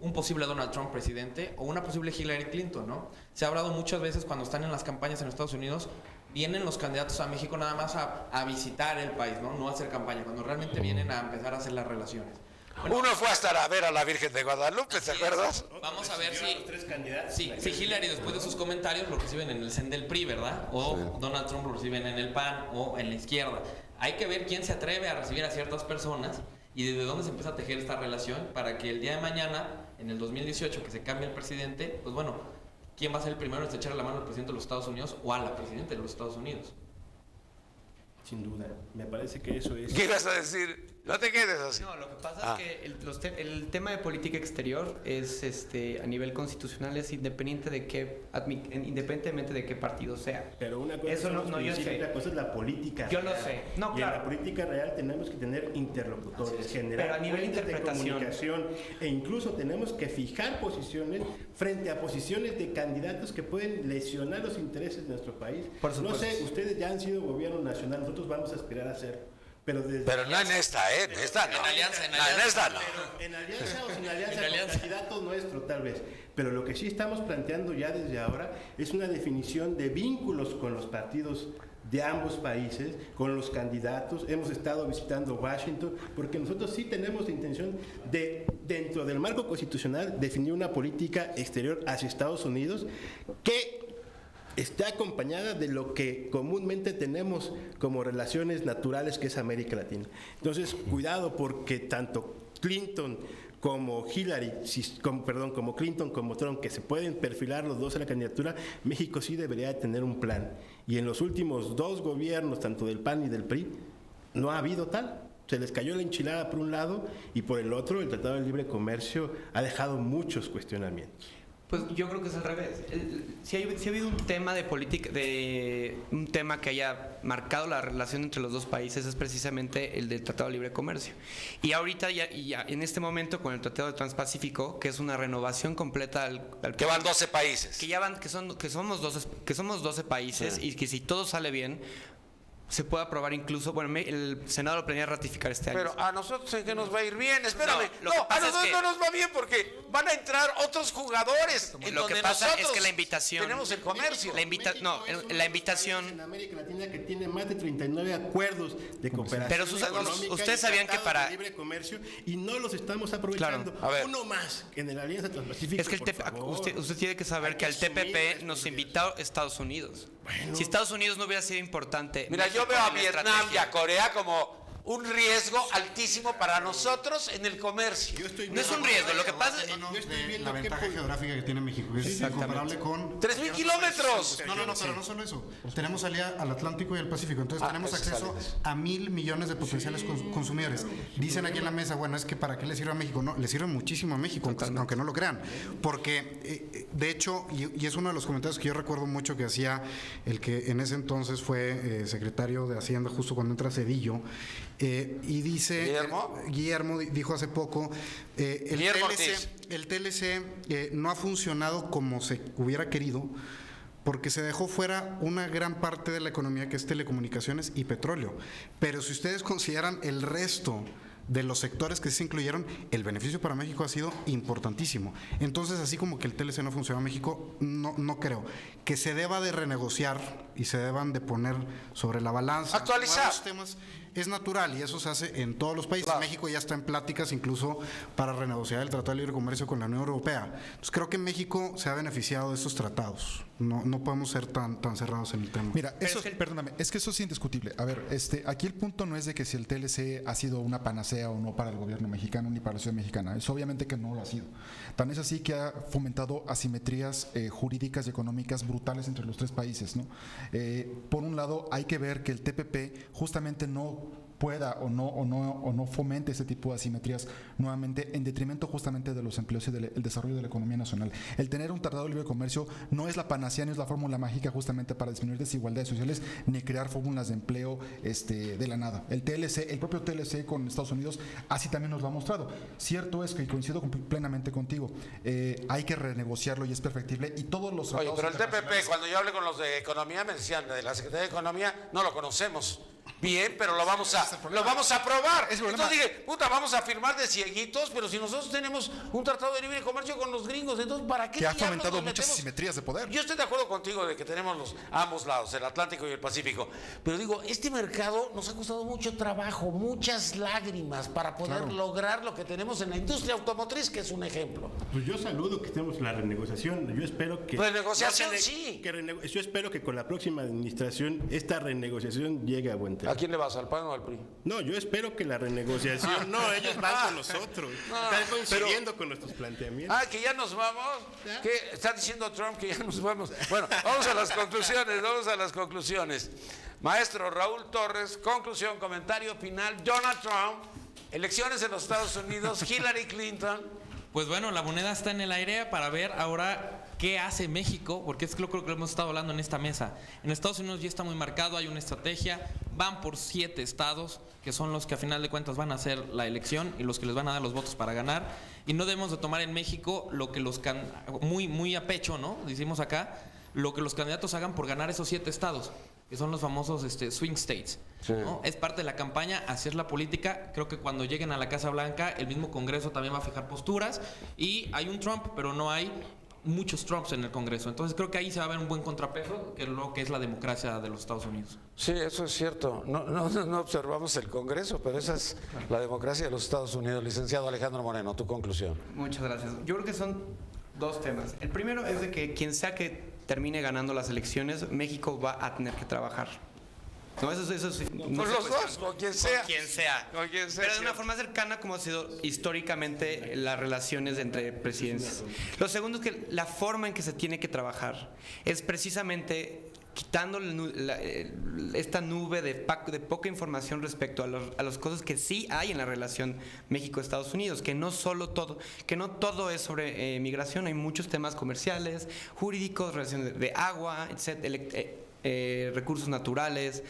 Speaker 5: un posible Donald Trump presidente o una posible Hillary Clinton, ¿no? Se ha hablado muchas veces cuando están en las campañas en Estados Unidos, vienen los candidatos a México nada más a visitar el país, ¿no? A hacer campaña, cuando realmente vienen a empezar a hacer las relaciones. Bueno,
Speaker 1: uno fue hasta a ver a la Virgen de Guadalupe, ¿te acuerdas?
Speaker 5: Vamos a ver si...
Speaker 6: Los tres candidatos.
Speaker 5: Sí, si Hillary después de sus comentarios lo reciben en el CEN del PRI, ¿verdad? O Donald Trump lo reciben en el PAN o en la izquierda. Hay que ver quién se atreve a recibir a ciertas personas y desde dónde se empieza a tejer esta relación para que el día de mañana, en el 2018, que se cambie el presidente, pues bueno, ¿quién va a ser el primero en echarle la mano al presidente de los Estados Unidos o a la presidenta de los Estados Unidos?
Speaker 6: Sin duda, me parece que eso es...
Speaker 1: ¿Qué ibas a decir? No te quedes así.
Speaker 4: No, lo que pasa es que el tema de política exterior es a nivel constitucional es independiente de independientemente de qué partido sea.
Speaker 6: Pero una cosa
Speaker 4: Eso
Speaker 6: es
Speaker 4: no, yo sé.
Speaker 6: otra cosa es la política
Speaker 4: Yo lo
Speaker 6: real.
Speaker 4: sé. No,
Speaker 6: y
Speaker 4: claro.
Speaker 6: en la política real tenemos que tener interlocutores, generar
Speaker 4: Pero a nivel
Speaker 6: puentes de
Speaker 4: interpretación.
Speaker 6: comunicación e incluso tenemos que fijar posiciones frente a posiciones de candidatos que pueden lesionar los intereses de nuestro país.
Speaker 4: Por supuesto.
Speaker 6: No sé, ustedes ya han sido gobierno nacional, nosotros vamos a aspirar a ser. Pero
Speaker 1: no en esta, ¿eh? En esta no.
Speaker 5: En alianza, en
Speaker 1: No, en
Speaker 5: alianza.
Speaker 1: esta no.
Speaker 6: En alianza o sin alianza,
Speaker 5: En alianza.
Speaker 6: con candidato nuestro tal vez. Pero lo que sí estamos planteando ya desde ahora es una definición de vínculos con los partidos de ambos países, con los candidatos. Hemos estado visitando Washington porque nosotros sí tenemos la intención de, dentro del marco constitucional, definir una política exterior hacia Estados Unidos que está acompañada de lo que comúnmente tenemos como relaciones naturales, que es América Latina. Entonces, cuidado, porque tanto Clinton como Hillary, como Clinton como Trump, que se pueden perfilar los dos a la candidatura, México sí debería de tener un plan. Y en los últimos dos gobiernos, tanto del PAN y del PRI, no ha habido tal. Se les cayó la enchilada por un lado y por el otro el Tratado de Libre Comercio ha dejado muchos cuestionamientos.
Speaker 4: Pues yo creo que es al revés. Si ha habido un tema de política, un tema que haya marcado la relación entre los dos países, es precisamente el del Tratado de Libre Comercio. Y ahorita ya en este momento con el Tratado de Transpacífico, que es una renovación completa al
Speaker 1: Que van 12 países.
Speaker 4: que somos 12 países y que si todo sale bien se puede aprobar incluso, bueno, el Senado lo planea ratificar este año.
Speaker 1: Pero a nosotros en qué nos va a ir bien, espérame.
Speaker 4: No, lo que
Speaker 1: No, a
Speaker 4: pasa es
Speaker 1: nosotros
Speaker 4: que-
Speaker 1: no nos va bien porque van a entrar otros jugadores. En
Speaker 4: Lo que
Speaker 1: donde
Speaker 4: pasa es
Speaker 1: nosotros
Speaker 4: que la invitación-
Speaker 1: tenemos el comercio.
Speaker 6: México es uno de los
Speaker 4: invitación-
Speaker 6: países en América Latina que tiene más de 39 acuerdos de cooperación.
Speaker 4: Pero
Speaker 6: económica
Speaker 4: ustedes
Speaker 6: y
Speaker 4: sabían que
Speaker 6: tratados
Speaker 4: para-
Speaker 6: de libre comercio y no los estamos aprovechando.
Speaker 4: Claro.
Speaker 1: A ver.
Speaker 6: Uno más en la Alianza Transpacífica.
Speaker 4: Es que
Speaker 6: por favor.
Speaker 4: usted tiene que saber
Speaker 6: Hay
Speaker 4: que al
Speaker 6: asumir
Speaker 4: TPP nos
Speaker 6: responsabilidad.
Speaker 4: invitó Estados Unidos. Si Estados Unidos no hubiera sido importante.
Speaker 1: Mira, yo
Speaker 4: México
Speaker 1: veo a
Speaker 4: en la
Speaker 1: Vietnam y
Speaker 4: estrategia.
Speaker 1: a Corea como un riesgo altísimo para nosotros en el comercio.
Speaker 6: Yo estoy
Speaker 4: No es un riesgo, lo que pasa es...
Speaker 6: yo estoy viendo
Speaker 2: la
Speaker 6: qué
Speaker 2: ventaja
Speaker 6: pol-
Speaker 2: geográfica que tiene México es incomparable con
Speaker 1: 3,000 kilómetros.
Speaker 2: No, pero no solo eso. Tenemos salida al Atlántico y al Pacífico. Entonces tenemos
Speaker 1: eso
Speaker 2: acceso
Speaker 1: sale.
Speaker 2: a 1,000 millones de potenciales consumidores. Dicen aquí en la mesa, bueno, es que ¿para qué le sirve a México? No, le sirve muchísimo a México, aunque no lo crean. Porque, de hecho, y es uno de los comentarios que yo recuerdo mucho que hacía el que en ese entonces fue secretario de Hacienda, justo cuando entra Cedillo, y dice... Guillermo dijo hace poco,
Speaker 1: Guillermo Ortiz.
Speaker 2: el TLC no ha funcionado como se hubiera querido porque se dejó fuera una gran parte de la economía que es telecomunicaciones y petróleo. Pero si ustedes consideran el resto de los sectores que se incluyeron, el beneficio para México ha sido importantísimo. Entonces, así como que el TLC no funciona en México, no creo. Que se deba de renegociar y se deban de poner sobre la balanza
Speaker 1: Actualizar.
Speaker 2: nuevos temas, es natural y eso se hace en todos los países.
Speaker 1: Claro.
Speaker 2: México ya está en pláticas incluso para renegociar el Tratado de Libre Comercio con la Unión Europea. Entonces, creo que México se ha beneficiado de estos tratados. No podemos ser tan cerrados en el tema.
Speaker 3: Mira, eso,
Speaker 4: es que-
Speaker 3: perdóname, es que eso es indiscutible. A ver, aquí el punto no es de que si el TLC ha sido una panacea o no para el gobierno mexicano ni para la ciudad mexicana. Es obviamente que no lo ha sido. Tan es así que ha fomentado asimetrías jurídicas y económicas brutales entre los tres países, ¿no? Por un lado, hay que ver que el TPP justamente no pueda o no fomente ese tipo de asimetrías nuevamente en detrimento justamente de los empleos y del desarrollo de la economía nacional. El tener un tratado de libre comercio no es la panacea, no es la fórmula mágica justamente para disminuir desigualdades sociales ni crear fórmulas de empleo de la nada. El propio TLC con Estados Unidos así también nos lo ha mostrado. Cierto es que, y coincido plenamente contigo, hay que renegociarlo y es perfectible y todos los
Speaker 1: Oye,
Speaker 3: tratados
Speaker 1: pero el TPP,
Speaker 3: internacionales-
Speaker 1: cuando yo hablé con los de Economía, me decían, de la Secretaría de Economía, no lo conocemos. Bien, pero lo vamos a aprobar. Entonces dije, puta, vamos a firmar de cieguitos, pero si nosotros tenemos un tratado de libre comercio con los gringos, entonces ¿para qué?
Speaker 3: Que ha fomentado muchas asimetrías de poder.
Speaker 1: Yo estoy de acuerdo contigo de que tenemos ambos lados, el Atlántico y el Pacífico, pero digo, este mercado nos ha costado mucho trabajo, muchas lágrimas para poder lograr lo que tenemos en la industria automotriz, que es un ejemplo.
Speaker 6: Pues yo saludo que estemos la renegociación. Yo espero que...
Speaker 1: Renegociación, sí.
Speaker 6: Yo espero que con la próxima administración esta renegociación llegue a buen término.
Speaker 1: ¿A quién le vas, al PAN o al PRI?
Speaker 6: No, yo espero que la renegociación... No, ellos van con nosotros. Están coincidiendo con nuestros planteamientos.
Speaker 1: Que ya nos vamos. ¿Qué está diciendo Trump que ya nos vamos? Bueno, vamos a las conclusiones. Maestro Raúl Torres, conclusión, comentario final. Donald Trump, elecciones en los Estados Unidos, Hillary Clinton.
Speaker 5: Pues bueno, la moneda está en el aire para ver ahora qué hace México, porque es lo que hemos estado hablando en esta mesa. En Estados Unidos ya está muy marcado, hay una estrategia, van por 7 estados, que son los que a final de cuentas van a hacer la elección y los que les van a dar los votos para ganar. Y no debemos de tomar en México lo que muy a pecho, ¿no? Decimos acá, lo que los candidatos hagan por ganar esos 7 estados, que son los famosos swing states, ¿no? Es parte de la campaña, así es la política. Creo que cuando lleguen a la Casa Blanca, el mismo Congreso también va a fijar posturas, y hay un Trump, pero no hay muchos Trumps en el Congreso. Entonces creo que ahí se va a ver un buen contrapeso, que es lo que es la democracia de los Estados Unidos.
Speaker 1: Sí, eso es cierto. No observamos el Congreso, pero esa es la democracia de los Estados Unidos. Licenciado Alejandro Moreno, tu conclusión.
Speaker 4: Muchas gracias. Yo creo que son 2 temas. El primero es de que quien sea que termine ganando las elecciones, México va a tener que trabajar. No, eso
Speaker 1: con los dos, con quien sea.
Speaker 4: Pero de una forma cercana, como ha sido históricamente las relaciones entre presidencias. Lo segundo es que la forma en que se tiene que trabajar es precisamente quitando esta nube de poca información respecto a las cosas que sí hay en la relación México-Estados Unidos, que no todo es sobre migración, hay muchos temas comerciales, jurídicos, relaciones de agua, etcétera, recursos naturales,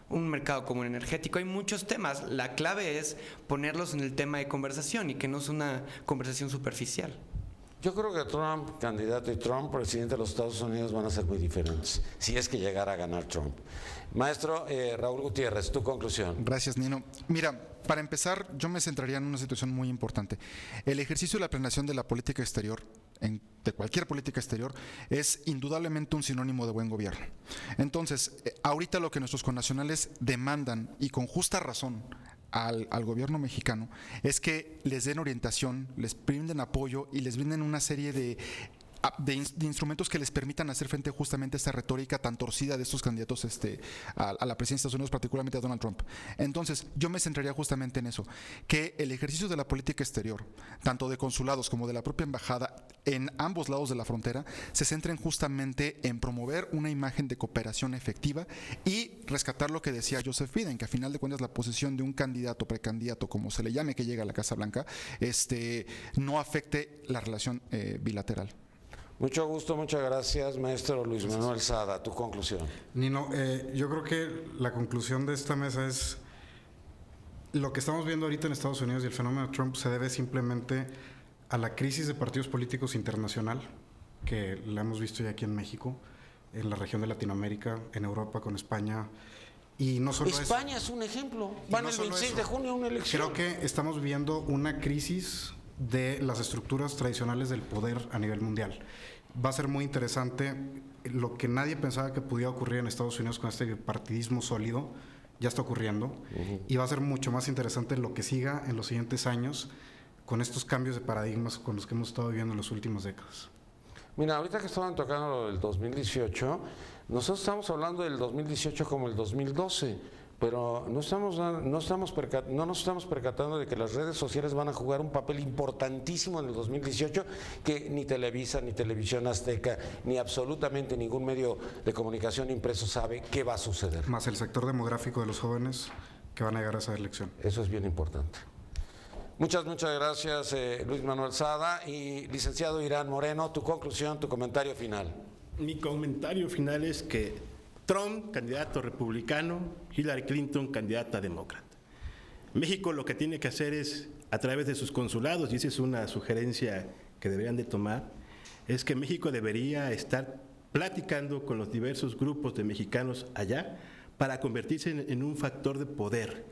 Speaker 4: un mercado común energético, hay muchos temas. La clave es ponerlos en el tema de conversación y que no es una conversación superficial.
Speaker 1: Yo creo que Trump, candidato, y Trump, presidente de los Estados Unidos, van a ser muy diferentes, si es que llegara a ganar Trump. Maestro Raúl Gutiérrez, tu conclusión.
Speaker 3: Gracias, Nino. Mira, para empezar, yo me centraría en una situación muy importante. El ejercicio de la planeación de la política exterior, de cualquier política exterior, es indudablemente un sinónimo de buen gobierno. Entonces, ahorita lo que nuestros connacionales demandan, y con justa razón, al gobierno mexicano, es que les den orientación, les brinden apoyo y les brinden una serie de instrumentos que les permitan hacer frente justamente a esta retórica tan torcida de estos candidatos a la presidencia de Estados Unidos, particularmente a Donald Trump. Entonces, yo me centraría justamente en eso, que el ejercicio de la política exterior, tanto de consulados como de la propia embajada en ambos lados de la frontera, se centren justamente en promover una imagen de cooperación efectiva y rescatar lo que decía Joseph Biden, que a final de cuentas la posición de un candidato, precandidato, como se le llame, que llega a la Casa Blanca, no afecte la relación bilateral.
Speaker 1: Mucho gusto, muchas gracias, maestro Luis Manuel Sada. Tu conclusión.
Speaker 2: Nino, yo creo que la conclusión de esta mesa es lo que estamos viendo ahorita en Estados Unidos y el fenómeno de Trump se debe simplemente a la crisis de partidos políticos internacional, que la hemos visto ya aquí en México, en la región de Latinoamérica, en Europa con España. Y no solo
Speaker 1: España es un ejemplo. Van el 26 de junio a una elección.
Speaker 2: Creo que estamos viendo una crisis de las estructuras tradicionales del poder a nivel mundial. Va a ser muy interesante. Lo que nadie pensaba que pudiera ocurrir en Estados Unidos con este partidismo sólido, ya está ocurriendo. Y va a ser mucho más interesante lo que siga en los siguientes años con estos cambios de paradigmas con los que hemos estado viviendo en las últimas décadas.
Speaker 1: Mira, ahorita que estaban tocando lo del 2018, nosotros estamos hablando del 2018 como el 2012. Pero no nos estamos percatando de que las redes sociales van a jugar un papel importantísimo en el 2018, que ni Televisa, ni Televisión Azteca, ni absolutamente ningún medio de comunicación impreso sabe qué va a suceder.
Speaker 2: Más el sector demográfico de los jóvenes que van a llegar a esa elección.
Speaker 1: Eso es bien importante. Muchas gracias, Luis Manuel Sada. Y licenciado Irán Moreno, tu conclusión, tu comentario final.
Speaker 6: Mi comentario final es que Trump, candidato republicano, Hillary Clinton, candidata demócrata. México lo que tiene que hacer es, a través de sus consulados, y esa es una sugerencia que deberían de tomar, es que México debería estar platicando con los diversos grupos de mexicanos allá para convertirse en un factor de poder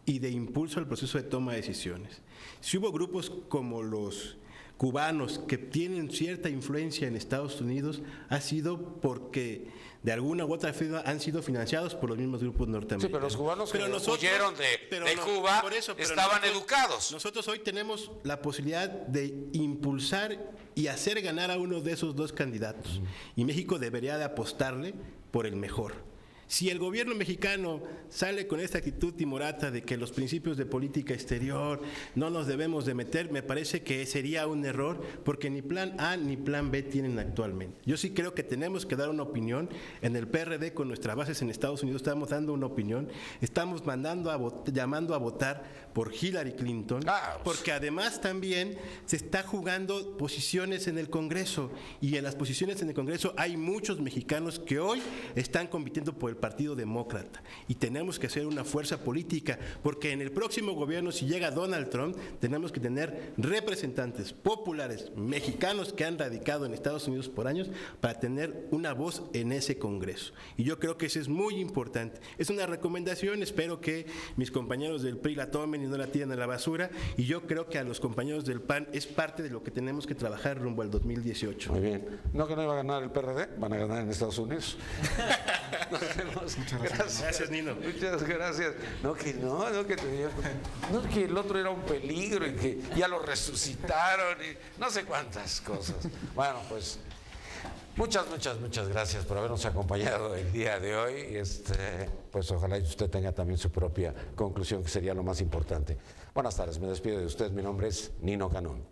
Speaker 6: y de impulso al proceso de toma de decisiones. Si hubo grupos como los cubanos que tienen cierta influencia en Estados Unidos, ha sido porque de alguna u otra forma han sido financiados por los mismos grupos norteamericanos.
Speaker 1: Sí, pero los cubanos
Speaker 6: Pero
Speaker 1: que
Speaker 6: nosotros-
Speaker 1: huyeron de
Speaker 6: pero no,
Speaker 1: Cuba
Speaker 6: por eso, pero
Speaker 1: estaban
Speaker 6: nosotros-
Speaker 1: educados.
Speaker 6: Nosotros hoy tenemos la posibilidad de impulsar y hacer ganar a uno de esos dos candidatos. Y México debería de apostarle por el mejor. Si el gobierno mexicano sale con esta actitud timorata de que los principios de política exterior no nos debemos de meter, me parece que sería un error, porque ni plan A ni plan B tienen actualmente. Yo sí creo que tenemos que dar una opinión. En el PRD, con nuestras bases en Estados Unidos, estamos dando una opinión. Estamos llamando a votar por Hillary Clinton, porque además también se está jugando posiciones en el Congreso, y en las posiciones en el Congreso hay muchos mexicanos que hoy están compitiendo por el Partido Demócrata, y tenemos que hacer una fuerza política, porque en el próximo gobierno, si llega Donald Trump, tenemos que tener representantes populares mexicanos que han radicado en Estados Unidos por años para tener una voz en ese Congreso. Y yo creo que eso es muy importante. Es una recomendación, espero que mis compañeros del PRI la tomen y no la tiren a la basura, y yo creo que a los compañeros del PAN es parte de lo que tenemos que trabajar rumbo al 2018.
Speaker 1: Muy bien. No, que no iba a ganar el PRD, van a ganar en Estados Unidos. Nos vemos.
Speaker 3: Muchas gracias.
Speaker 6: Gracias, Nino.
Speaker 1: Muchas gracias. No, que que el otro era un peligro y que ya lo resucitaron y no sé cuántas cosas. Bueno, pues muchas gracias por habernos acompañado el día de hoy. Pues ojalá usted tenga también su propia conclusión, que sería lo más importante. Buenas tardes, me despido de usted. Mi nombre es Nino Canún.